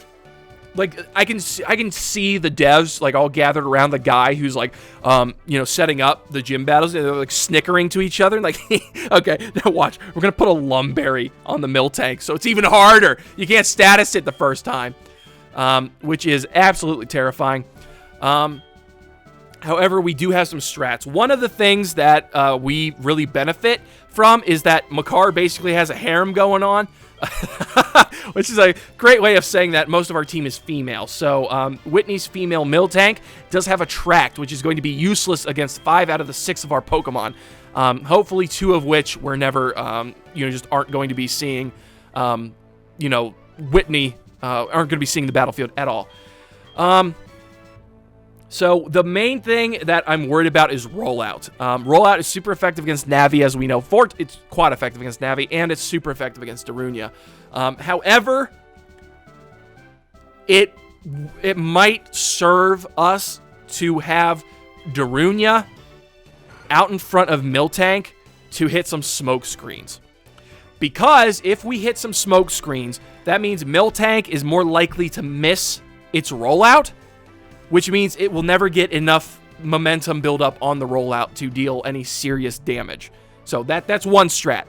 like, I can see the devs like all gathered around the guy who's like, you know, setting up the gym battles, and they're like snickering to each other, and like, okay, now watch, we're gonna put a Lumberry on the MILTANK, so it's even harder. You can't status it the first time, which is absolutely terrifying. However, we do have some strats. One of the things that we really benefit from is that Makar basically has a harem going on. Which is a great way of saying that most of our team is female. So Whitney's female MILTANK does have Attract, which is going to be useless against 5 out of the 6 of our Pokemon. Hopefully 2 of which we're never, you know, just aren't going to be seeing, you know, Whitney, aren't going to be seeing the battlefield at all. So the main thing that I'm worried about is Rollout. Rollout is super effective against Navi, as we know. It's quite effective against Navi, and it's super effective against Darunia. However, it might serve us to have Darunia out in front of MILTANK to hit some smoke screens. Because if we hit some smoke screens, that means MILTANK is more likely to miss its Rollout, which means it will never get enough momentum build up on the rollout to deal any serious damage. So that's one strat.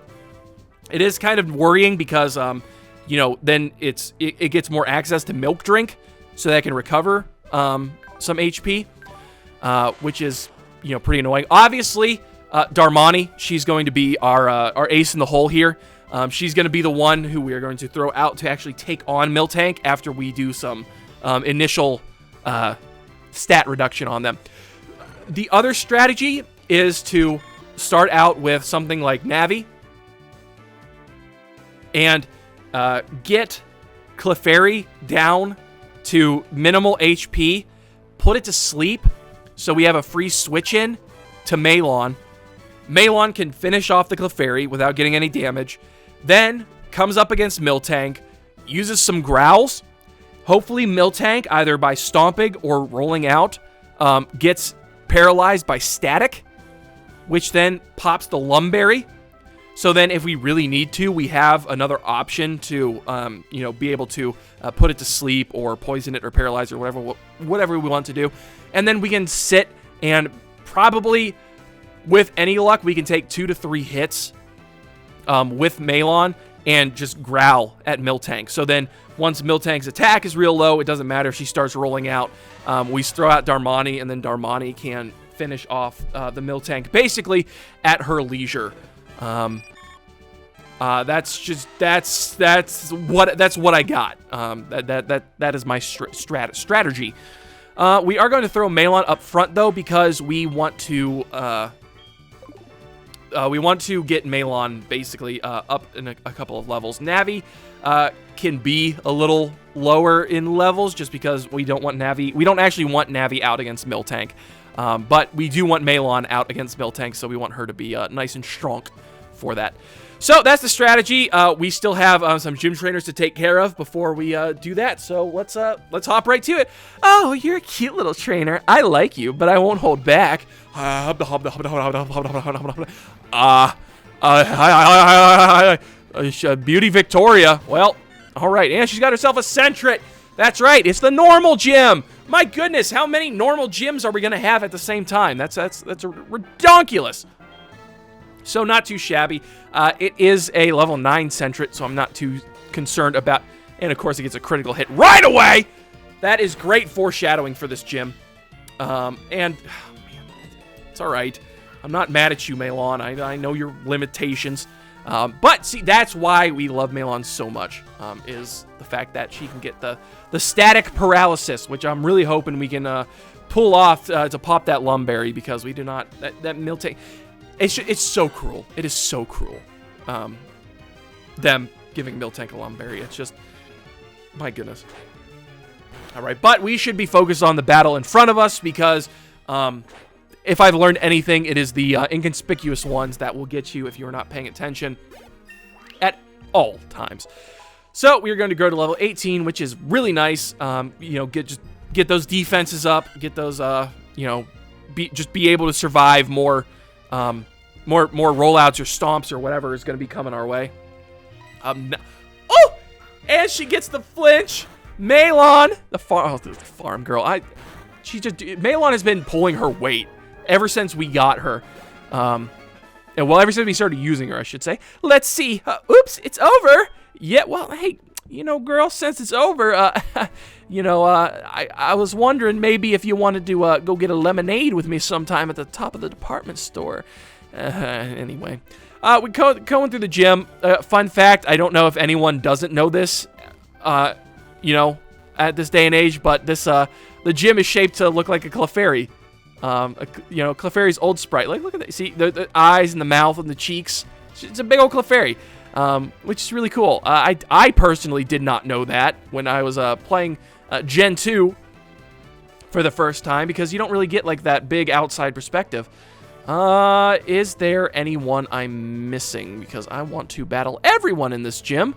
It is kind of worrying because, you know, then it gets more access to Milk Drink, so that it can recover some HP, which is, you know, pretty annoying. Obviously, Darmani, she's going to be our ace in the hole here. She's going to be the one who we are going to throw out to actually take on MILTANK after we do some initial stat reduction on them. The other strategy is to start out with something like Navi and get Clefairy down to minimal HP, put it to sleep, so we have a free switch in to Malon. Malon can finish off the Clefairy without getting any damage, then comes up against MILTANK, uses some growls. Hopefully MILTANK, either by stomping or rolling out, gets paralyzed by static, which then pops the Lumberry. So then if we really need to, we have another option to, you know, be able to put it to sleep or poison it or paralyze it or whatever we want to do. And then we can sit and probably, with any luck, we can take 2 to 3 hits with Malon and just growl at MILTANK. So then once MILTANK's attack is real low, it doesn't matter if she starts rolling out. We throw out Darmani, and then Darmani can finish off the MILTANK basically at her leisure. That's what I got. That is my strategy. We are going to throw Malon up front though, because we want to get Malon basically up in a couple of levels. Navi can be a little lower in levels just because we don't want Navi. We don't actually want Navi out against MILTANK, but we do want Malon out against MILTANK, so we want her to be nice and strong for that. So that's the strategy. We still have some gym trainers to take care of before we do that. So let's hop right to it. Oh, you're a cute little trainer. I like you, but I won't hold back. Beauty Victoria. Well, all right, and she's got herself a Sentret. That's right, it's the normal gym. My goodness, how many normal gyms are we gonna have at the same time? That's ridiculous. So not too shabby. It is a level 9 Sentret, so I'm not too concerned about. And of course, it gets a critical hit right away. That is great foreshadowing for this gym. And oh, man, it's all right. I'm not mad at you, Malon. I know your limitations. But see, that's why we love Malon so much, is the fact that she can get the static paralysis, which I'm really hoping we can pull off to pop that Lumberry, because we do not, that MILTANK, it's so cruel. It is so cruel. Them giving MILTANK a Lumberry. It's just, my goodness. All right, but we should be focused on the battle in front of us because if I've learned anything, it is the inconspicuous ones that will get you if you're not paying attention at all times. So we are going to grow to level 18, which is really nice. You know, get those defenses up, get those you know, be able to survive more rollouts or stomps or whatever is going to be coming our way. No. Oh, and she gets the flinch. Malon, the farm girl. Malon has been pulling her weight ever since we got her. And well, ever since we started using her, I should say. Let's see. Oops, it's over. Yeah, well, hey, you know, girl, since it's over, you know, I was wondering maybe if you wanted to go get a lemonade with me sometime at the top of the department store. Anyway, we're going through the gym. Fun fact, I don't know if anyone doesn't know this, you know, at this day and age, but this, the gym is shaped to look like a Clefairy. You know, Clefairy's old sprite. Like, look at that. See, the eyes and the mouth and the cheeks. It's a big old Clefairy. Which is really cool. I personally did not know that when I was playing Gen 2 for the first time, because you don't really get like that big outside perspective. Is there anyone I'm missing? Because I want to battle everyone in this gym.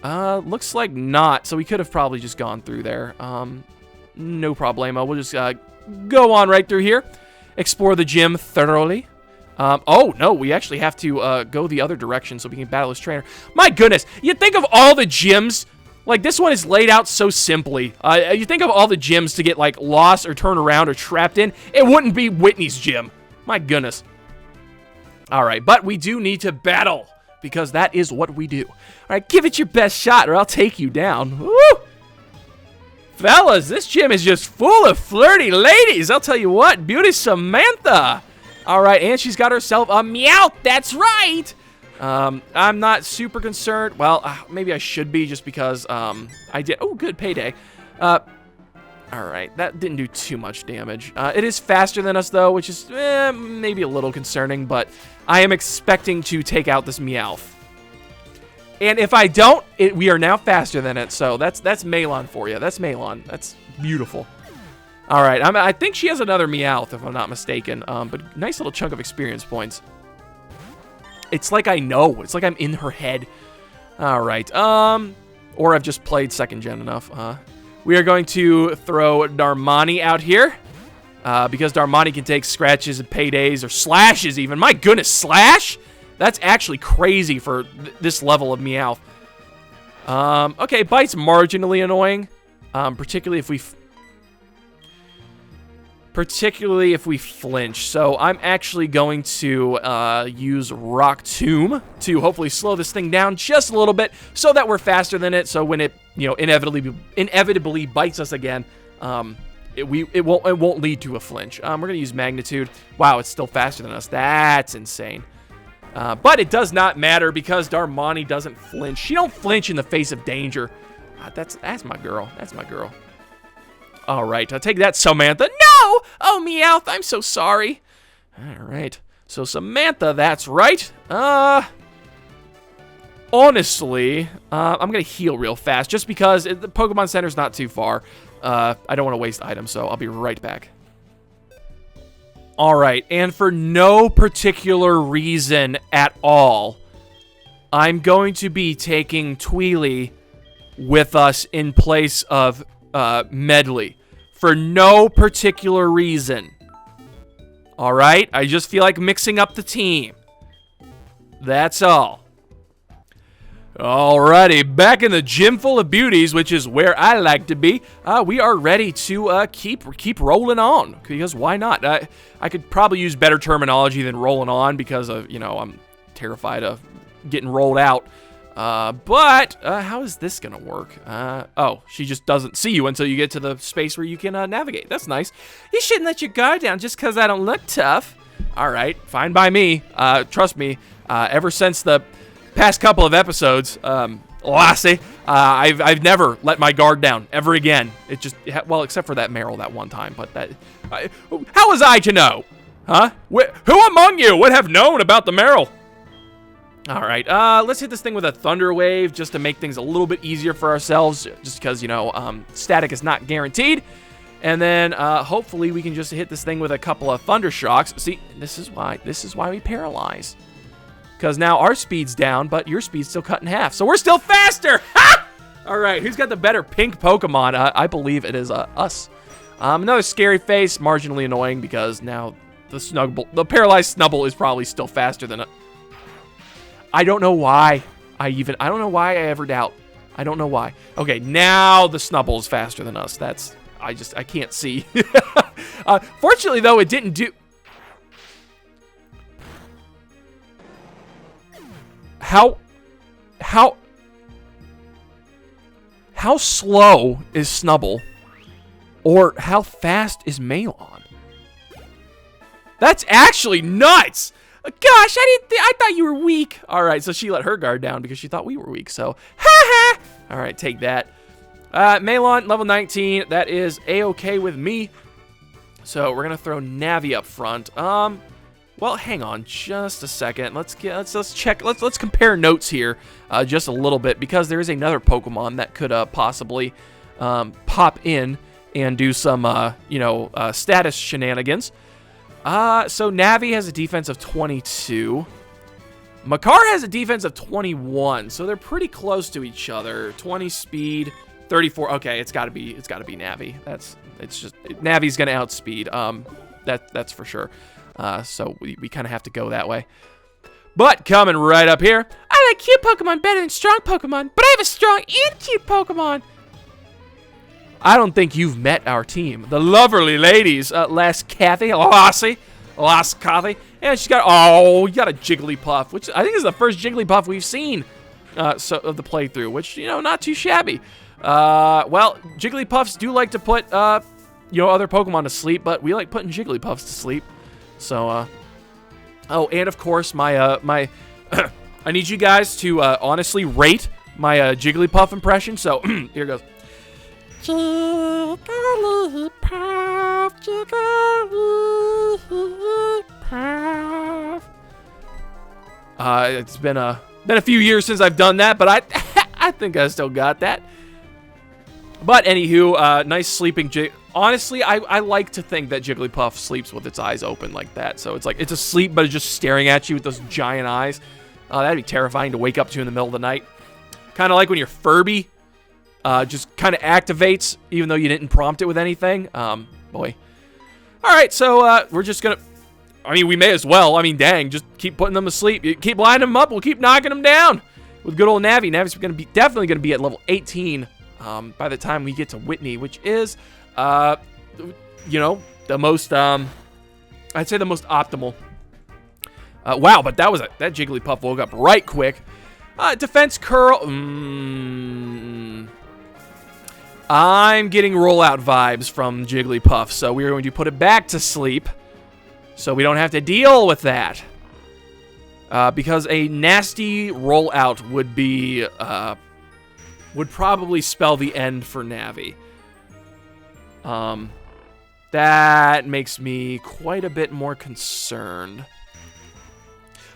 Looks like not, so we could have probably just gone through there. No problemo. We'll just go on right through here, explore the gym thoroughly. Oh, no, we actually have to go the other direction so we can battle this trainer. My goodness, you think of all the gyms, like this one is laid out so simply. You think of all the gyms to get like lost or turn around or trapped in, it wouldn't be Whitney's gym. My goodness. All right, but we do need to battle because that is what we do. All right, give it your best shot or I'll take you down. Woo! Fellas, this gym is just full of flirty ladies. I'll tell you what, Beauty Samantha. All right, and she's got herself a Meowth. That's right. I'm not super concerned. Well, maybe I should be just because I did. Oh, good payday. All right, that didn't do too much damage. It is faster than us, though, which is maybe a little concerning, but I am expecting to take out this Meowth. And if I don't, we are now faster than it, so that's Malon for you. That's Malon. That's beautiful. All right, I think she has another Meowth, if I'm not mistaken, but nice little chunk of experience points. It's like I know. It's like I'm in her head. All right, or I've just played second gen enough. We are going to throw Darmani out here, because Darmani can take scratches and paydays, or slashes even. My goodness, slash? That's actually crazy for this level of Meowth. Okay, bite's marginally annoying, particularly if we flinch. So I'm actually going to use Rock Tomb to hopefully slow this thing down just a little bit so that we're faster than it. So when it, you know, inevitably bites us again, it won't lead to a flinch. We're gonna use Magnitude. Wow, it's still faster than us. That's insane. But it does not matter because Darmani doesn't flinch. She don't flinch in the face of danger. That's my girl. That's my girl. All right, I'll take that, Samantha. No! Oh, Meowth, I'm so sorry. All right, so Samantha, that's right. Honestly, I'm going to heal real fast just because the Pokemon Center's not too far. I don't want to waste items, so I'll be right back. All right, and for no particular reason at all, I'm going to be taking Tweely with us in place of Medley. For no particular reason. All right, I just feel like mixing up the team. That's all. Alrighty, back in the gym full of beauties, which is where I like to be. We are ready to keep rolling on, because why not? I could probably use better terminology than rolling on because of, you know, I'm terrified of getting rolled out. But how is this gonna work? Oh, she just doesn't see you until you get to the space where you can navigate. That's nice. You shouldn't let your guard down just because I don't look tough. All right, fine by me. Trust me. Ever since the past couple of episodes, Lassie, I've never let my guard down ever again. It just, well, except for that Meryl that one time. But that, how was I to know? Huh? Who among you would have known about the Meryl? All right, let's hit this thing with a Thunder Wave just to make things a little bit easier for ourselves, just because, you know, static is not guaranteed. And then hopefully we can just hit this thing with a couple of Thunder Shocks. See, this is why we paralyze. Because now our speed's down, but your speed's still cut in half. So we're still faster! Ha! All right, who's got the better pink Pokemon? I believe it is us. Another scary face, marginally annoying because now the paralyzed Snubbull is probably still faster than it. I don't know why I don't know why I ever doubt. I don't know why. Okay, now the Snubbull is faster than us. I can't see. Fortunately, though, it didn't do... How slow is Snubbull? Or how fast is Malon? That's actually nuts! Gosh, I thought you were weak. All right, so she let her guard down because she thought we were weak. So, ha! All right, take that. Malon, level 19. That is A-okay with me. So we're gonna throw Navi up front. Well, hang on just a second. Let's check. Let's compare notes here just a little bit because there is another Pokemon that could possibly pop in and do some status shenanigans. So Navi has a defense of 22. Makar has a defense of 21, so they're pretty close to each other. 20 speed, 34. Okay, it's gotta be Navi. Navi's gonna outspeed. That's for sure. So we kind of have to go that way. But coming right up here, I like cute Pokemon better than strong Pokemon, but I have a strong and cute Pokemon. I don't think you've met our team. The lovely ladies, Lass Kathy, and she's got, you got a Jigglypuff, which I think is the first Jigglypuff we've seen of the playthrough, which, not too shabby. Well, Jigglypuffs do like to put, other Pokemon to sleep, but we like putting Jigglypuffs to sleep. So, oh, and of course, my I need you guys to, honestly rate my, Jigglypuff impression, so, here goes. Jigglypuff, Jigglypuff. It's been a few years since I've done that, but I think I still got that. But anywho, nice sleeping honestly, I like to think that Jigglypuff sleeps with its eyes open like that. So it's like it's asleep, but it's just staring at you with those giant eyes. That'd be terrifying to wake up to in the middle of the night. Kind of like when your Furby just kind of activates, even though you didn't prompt it with anything. Boy. All right, so we're just gonna. I mean, we may as well. I mean, dang, just keep putting them to sleep. You keep lining them up. We'll keep knocking them down with good old Navi. Navi's definitely gonna be at level 18 by the time we get to Whitney, which is, the most. I'd say the most optimal. Wow, but that Jigglypuff woke up right quick. Defense curl. I'm getting rollout vibes from Jigglypuff, so we're going to put it back to sleep so we don't have to deal with that. Because a nasty rollout would probably spell the end for Navi. That makes me quite a bit more concerned.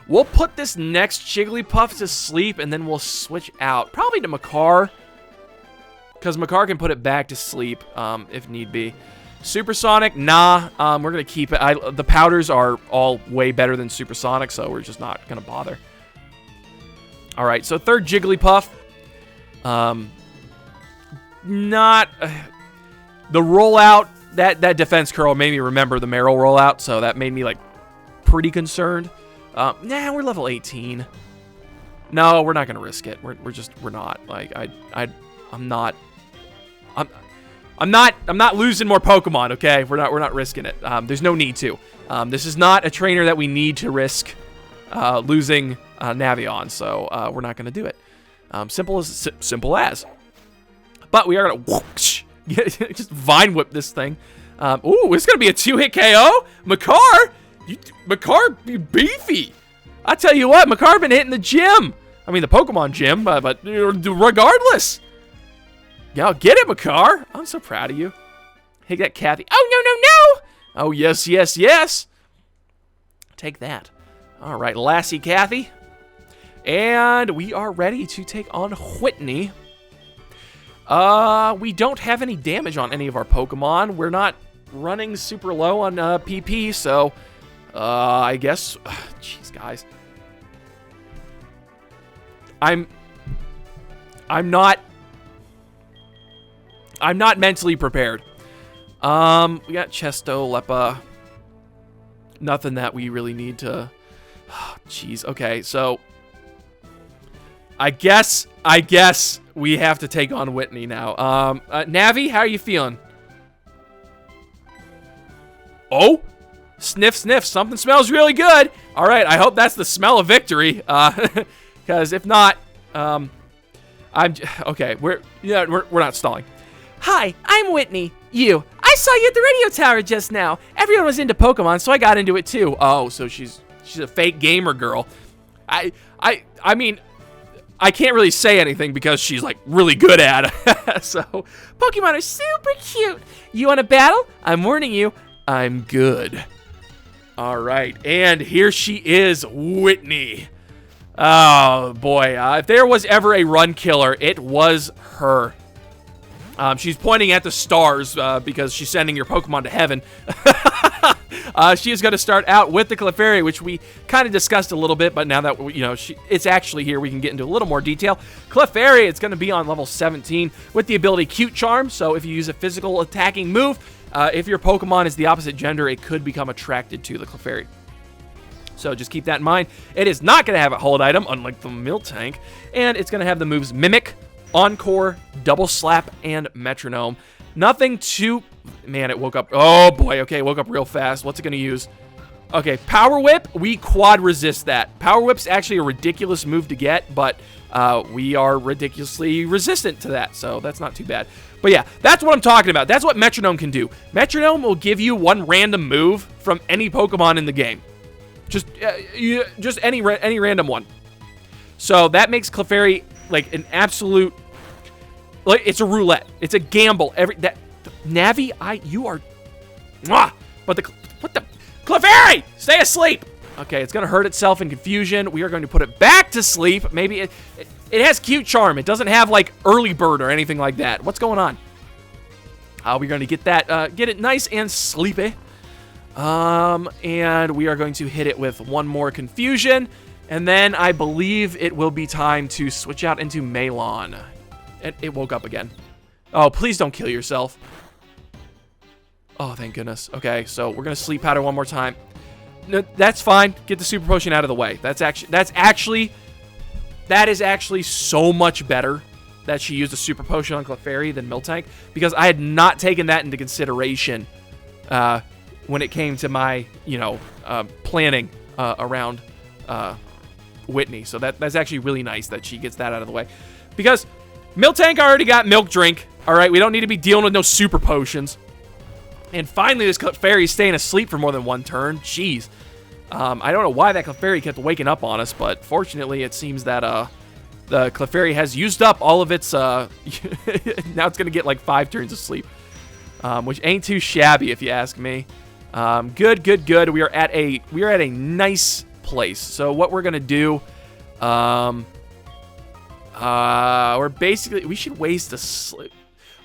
We'll put this next Jigglypuff to sleep, and then we'll switch out. Probably to Makar. Because Makar can put it back to sleep if need be. Supersonic, nah. We're going to keep it. The powders are all way better than Supersonic, so we're just not going to bother. All right, so third Jigglypuff. The rollout, that defense curl made me remember the Meryl rollout, so that made me, pretty concerned. Nah, we're level 18. No, we're not going to risk it. We're not. I'm not losing more Pokemon, okay? We're not risking it. There's no need to. This is not a trainer that we need to risk losing Navi on, so we're not going to do it. Simple as. But we are going to just Vine Whip this thing. Ooh, it's going to be a 2-hit KO? Makar be beefy. I tell you what, Makar been hitting the gym. I mean, the Pokemon gym, but regardless. Yo, get it, Makar. I'm so proud of you. Hey, that Kathy. Oh, no. Oh, yes. Take that. All right, Lassie Kathy. And we are ready to take on Whitney. We don't have any damage on any of our Pokemon. We're not running super low on PP, so I guess... Jeez, guys. I'm not mentally prepared. We got Chesto, Leppa. Nothing that we really need to... Jeez, okay, so... I guess we have to take on Whitney now. Navi, how are you feeling? Oh! Sniff, sniff. Something smells really good. All right, I hope that's the smell of victory. Because if not, okay. We're not stalling. Hi, I'm Whitney. You. I saw you at the radio tower just now. Everyone was into Pokemon, so I got into it too. Oh, so she's a fake gamer girl. I mean, I can't really say anything because she's like really good at it. So, Pokemon are super cute. You want to battle? I'm warning you. I'm good. All right, and here she is, Whitney. Oh boy, if there was ever a run killer, it was her. She's pointing at the stars because she's sending your Pokemon to heaven. She is going to start out with the Clefairy, which we kind of discussed a little bit, but now that it's actually here, we can get into a little more detail. Clefairy, it's going to be on level 17 with the ability Cute Charm. So if you use a physical attacking move, if your Pokemon is the opposite gender, it could become attracted to the Clefairy. So just keep that in mind. It is not going to have a hold item, unlike the Miltank, and it's going to have the moves Mimic, Encore, Double Slap, and Metronome. Nothing too... Man, it woke up... Oh, boy. Okay, it woke up real fast. What's it going to use? Okay, Power Whip. We quad resist that. Power Whip's actually a ridiculous move to get, but we are ridiculously resistant to that, so that's not too bad. But yeah, that's what I'm talking about. That's what Metronome can do. Metronome will give you one random move from any Pokemon in the game. Just any random one. So that makes Clefairy like an absolute... Like, it's a roulette. It's a gamble. Navi, you are... Mwah! But what the... Clefairy! Stay asleep! Okay, it's going to hurt itself in confusion. We are going to put it back to sleep. Maybe it has Cute Charm. It doesn't have, like, Early Bird or anything like that. What's going on? We're going to get that, get it nice and sleepy. And we are going to hit it with one more confusion. And then I believe it will be time to switch out into Melon. It woke up again. Oh, please don't kill yourself. Oh, thank goodness. Okay, so we're going to sleep powder one more time. No, that's fine. Get the super potion out of the way. That is actually so much better that she used a super potion on Clefairy than Miltank, because I had not taken that into consideration when it came to my, planning around Whitney. So that's actually really nice that she gets that out of the way, because Miltank already got Milk Drink. All right, we don't need to be dealing with no super potions. And finally, this Clefairy is staying asleep for more than one turn. Jeez. I don't know why that Clefairy kept waking up on us, but fortunately, it seems that the Clefairy has used up all of its... now it's going to get like 5 turns of sleep, which ain't too shabby if you ask me. Good. We are at a nice place. So what we're going to do... we should waste a...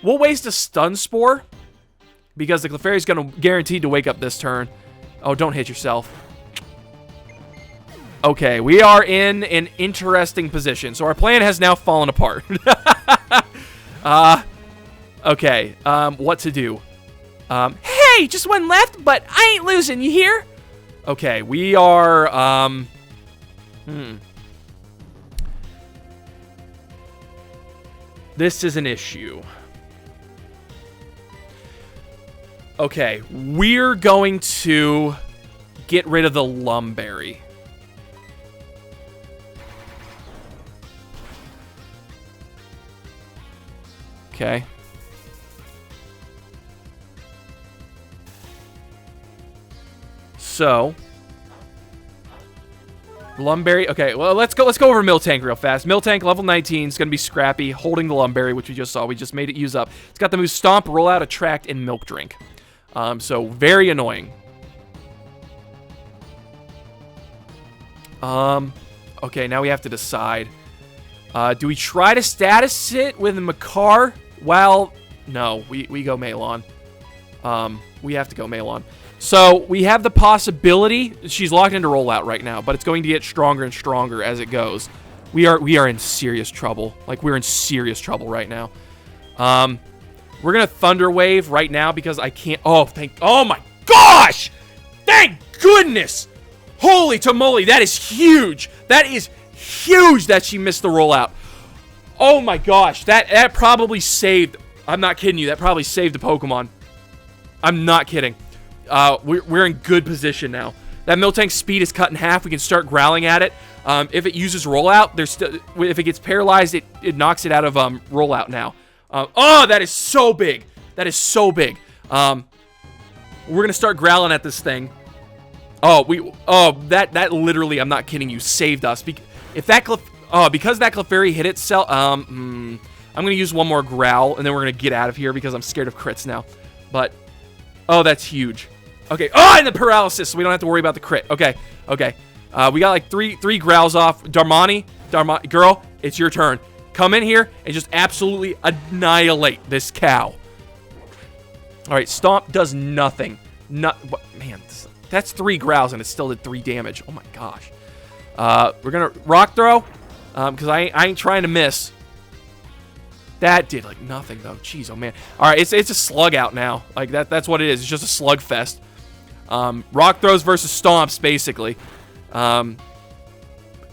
We'll waste a Stun Spore, because the Clefairy is going to guaranteed to wake up this turn. Oh, don't hit yourself. Okay, we are in an interesting position. So our plan has now fallen apart. Okay, what to do? Hey, just one left, but I ain't losing, you hear? Okay, we are, This is an issue. Okay, we're going to get rid of the Lumberry. Okay. So, Lumberry. Okay, well, let's go over Miltank real fast. Miltank, level 19, is going to be scrappy, holding the Lumberry, which we just saw. We just made it use up. It's got the moves Stomp, Roll Out, Attract, and Milk Drink. So very annoying. Okay, now we have to decide. Do we try to status it with Makar? Well, no, we go Malon. We have to go Malon. So we have the possibility. She's locked into rollout right now, but it's going to get stronger and stronger as it goes. We are in serious trouble. Like, we're in serious trouble right now. We're gonna Thunder Wave right now because I can't. Oh my gosh! Thank goodness! Holy tamale, that is huge. That is huge that she missed the rollout. Oh my gosh, that probably saved. I'm not kidding you. That probably saved the Pokemon. I'm not kidding. We're in good position now. That Miltank's speed is cut in half. We can start growling at it. If it uses rollout, if it gets paralyzed, it knocks it out of rollout now. Oh, that is so big. That is so big. We're gonna start growling at this thing. That literally, I'm not kidding you, saved us. Because that Clefairy hit itself. I'm gonna use one more growl, and then we're gonna get out of here because I'm scared of crits now. But that's huge. Okay. And the paralysis, so we don't have to worry about the crit. Okay. We got like three growls off. Darmani, girl, it's your turn. Come in here and just absolutely annihilate this cow. All right, Stomp does nothing. Man, that's 3 growls and it still did 3 damage. Oh my gosh. We're gonna Rock Throw, because I ain't trying to miss. That did like nothing though. Jeez, oh man. All right, it's a slug out now. Like that's what it is. It's just a slug fest. Rock Throws versus Stomps basically.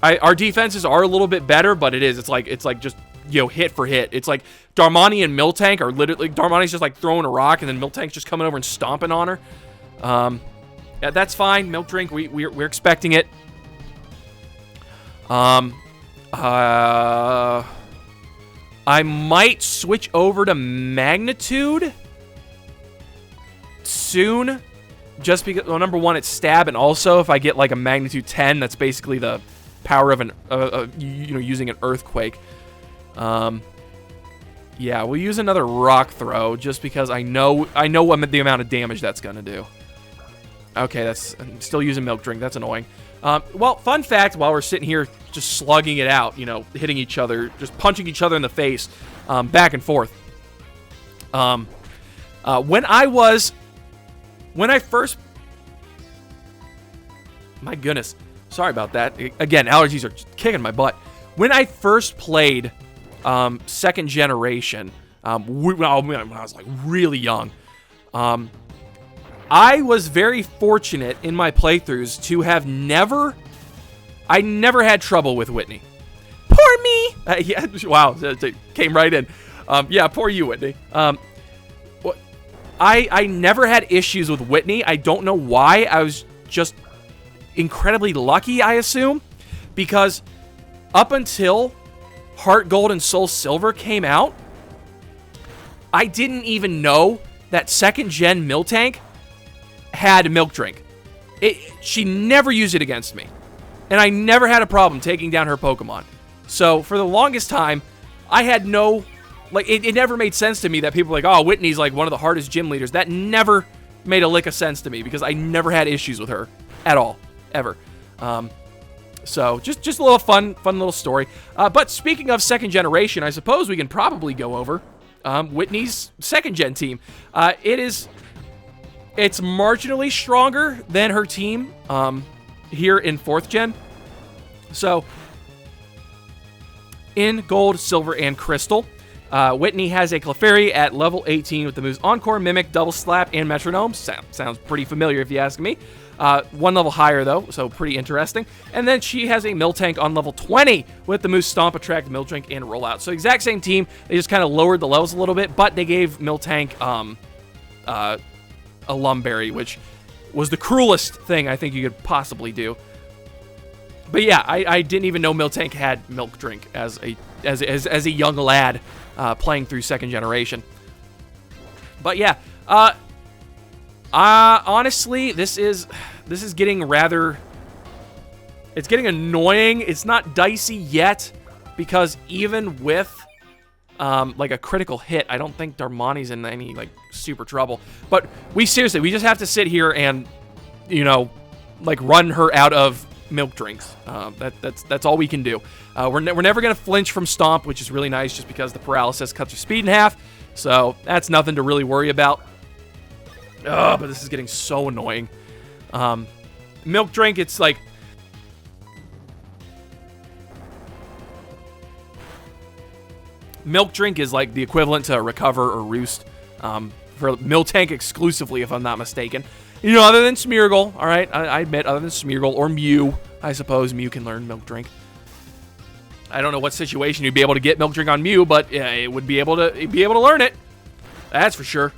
Our defenses are a little bit better, but it's like just, hit for hit. It's like Darmani and Miltank are literally, Darmani's just like throwing a rock, and then Miltank's just coming over and stomping on her. Yeah, that's fine. Milk Drink, we're expecting it. I might switch over to Magnitude soon, just because, well, number one, it's stab, and also if I get like a Magnitude 10, that's basically the power of using an earthquake. Yeah, we'll use another Rock Throw just because I know what the amount of damage that's gonna do. Okay, I'm still using Milk Drink. That's annoying. Well, fun fact, while we're sitting here just slugging it out, hitting each other, just punching each other in the face, back and forth. When I first, my goodness, sorry about that. Again, allergies are kicking my butt. When I first played second generation, when I was like really young, I was very fortunate in my playthroughs to have I never had trouble with Whitney. Poor me! Yeah, wow, it came right in. Yeah, poor you, Whitney. I never had issues with Whitney. I don't know why. I was just incredibly lucky, I assume, because up until HeartGold and Soul Silver came out, I didn't even know that second gen Miltank had Milk Drink. She never used it against me, and I never had a problem taking down her Pokemon. So for the longest time, I had no, like, it never made sense to me that people were like, oh, Whitney's like one of the hardest gym leaders. That never made a lick of sense to me because I never had issues with her at all, ever. So just a little fun little story. But speaking of second generation, I suppose we can probably go over Whitney's second gen team. It's marginally stronger than her team here in 4th gen. So, in Gold, Silver, and Crystal, Whitney has a Clefairy at level 18 with the moves Encore, Mimic, Double Slap, and Metronome. Sounds pretty familiar if you ask me. 1 level higher, though, so pretty interesting. And then she has a Miltank on level 20 with the moves Stomp, Attract, Miltank, and Rollout. So exact same team. They just kind of lowered the levels a little bit, but they gave Miltank a Lumberry, which was the cruelest thing I think you could possibly do. But yeah, I didn't even know Miltank had Milk Drink as a young lad playing through second generation. But yeah, honestly, this is getting rather, it's getting annoying. It's not dicey yet because even with like a critical hit, I don't think Darmani's in any like super trouble. But we just have to sit here and, like, run her out of milk drinks. That's all we can do. We're never going to flinch from Stomp, which is really nice just because the paralysis cuts your speed in half. So that's nothing to really worry about. But this is getting so annoying. Milk drink, it's like... Milk drink is like the equivalent to recover or roost. For MILTANK exclusively, if I'm not mistaken. You know, other than Smeargle, all right? I admit, other than Smeargle or Mew, I suppose Mew can learn Milk Drink. I don't know what situation you'd be able to get Milk Drink on Mew, but yeah, it would be able to. It'd be able to learn it. That's for sure.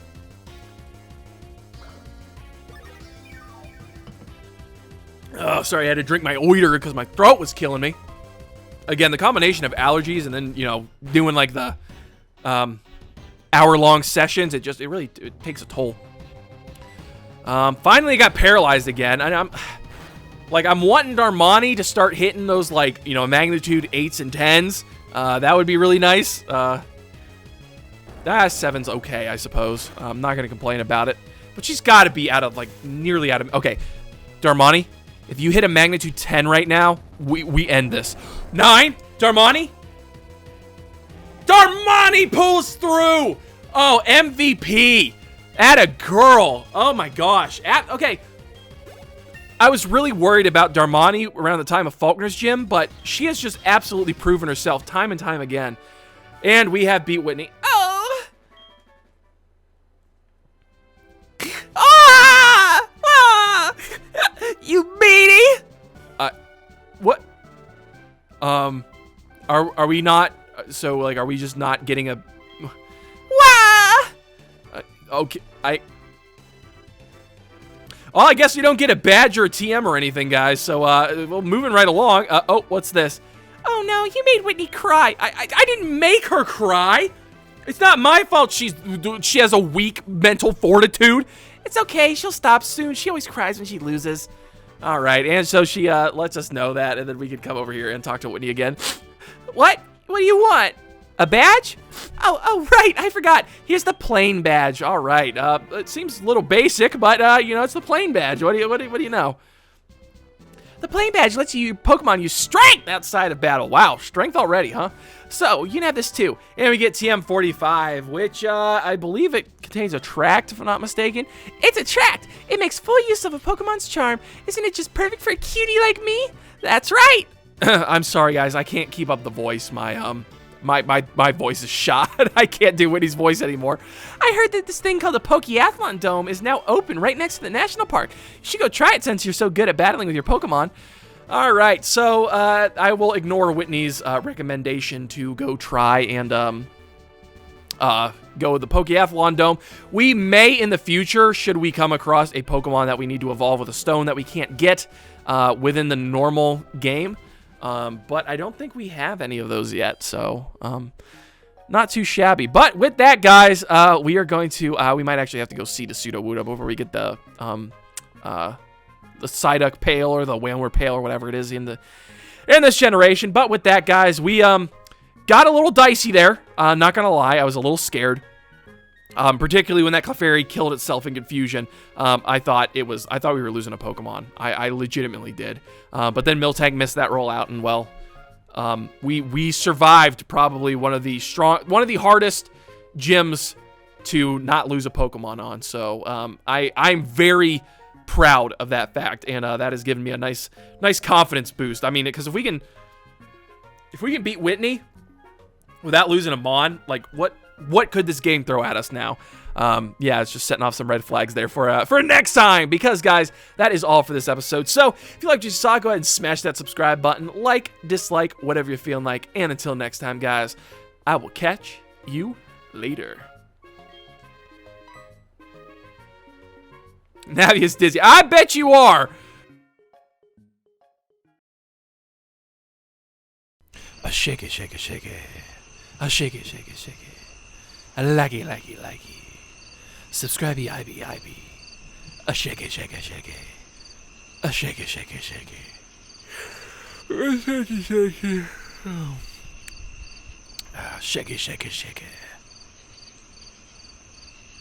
Oh, sorry, I had to drink my oiter because my throat was killing me. Again, the combination of allergies and then, you know, doing like the hour-long sessions, it really takes a toll. Finally got paralyzed again, and I'm wanting Darmani to start hitting those, like, you know, magnitude 8s and 10s. That would be really nice. 7's okay, I suppose. I'm not gonna complain about it, but she's got to be out of, like, nearly out of. Okay, Darmani, if you hit a magnitude 10 right now, we end this. 9, Darmani. Darmani pulls through. Oh, MVP. Atta girl. Oh my gosh. Okay. I was really worried about Darmani around the time of Faulkner's gym, but she has just absolutely proven herself time and time again. And we have beat Whitney. Oh. Ah! Ah! You meanie! What? Are we not? So like, are we just not getting a? Wah! Okay, well, I guess you don't get a badge or a TM or anything, guys. So, well, moving right along. Oh, what's this? Oh no, you made Whitney cry. I didn't make her cry. It's not my fault. She has a weak mental fortitude. It's okay. She'll stop soon. She always cries when she loses. All right, and so she lets us know that, and then we can come over here and talk to Whitney again. What? What do you want? A badge? Oh, right. I forgot. Here's the plain badge. All right. It seems a little basic, but you know, it's the plain badge. What do you know? The plain badge lets your Pokemon use strength outside of battle. Wow, strength already, huh? So, you can have this too. And we get TM45, which I believe it contains a tract, if I'm not mistaken. It's a tract. It makes full use of a Pokemon's charm. Isn't it just perfect for a cutie like me? That's right. I'm sorry, guys. I can't keep up the voice. My voice is shot. I can't do Whitney's voice anymore. I heard that this thing called the Pokeathlon Dome is now open right next to the National Park. You should go try it since you're so good at battling with your Pokemon. All right, so I will ignore Whitney's recommendation to go try and go with the Pokeathlon Dome. We may, in the future, should we come across a Pokemon that we need to evolve with a stone that we can't get within the normal game. But I don't think we have any of those yet, so not too shabby. But with that, guys, we are going to we might actually have to go see the Sudowoodo before we get the Psyduck Pale or the Whalmer Pale or whatever it is in this generation. But with that, guys, we got a little dicey there. Not gonna lie, I was a little scared. Particularly when that Clefairy killed itself in confusion. I thought we were losing a Pokemon. I legitimately did. But then MILTANK missed that rollout, and well, we survived probably one of the hardest gyms to not lose a Pokemon on. So I'm very proud of that fact, and that has given me a nice confidence boost. I mean, because if we can beat Whitney without losing a Mon, like what could this game throw at us now? Yeah, it's just setting off some red flags there for next time. Because, guys, that is all for this episode. So, if you liked what you saw, go ahead and smash that subscribe button. Like, dislike, whatever you're feeling like. And until next time, guys, I will catch you later. Navia's dizzy. I bet you are! A shake it, shake it, shake it. A shake it, shake it, shake it. A like it, like it, like it. Subscribey, IB. A shake it, shake it, shake it. A shake it, shake it, shake it. A shake it, shake it. Oh. Shake it, shake it, shake it.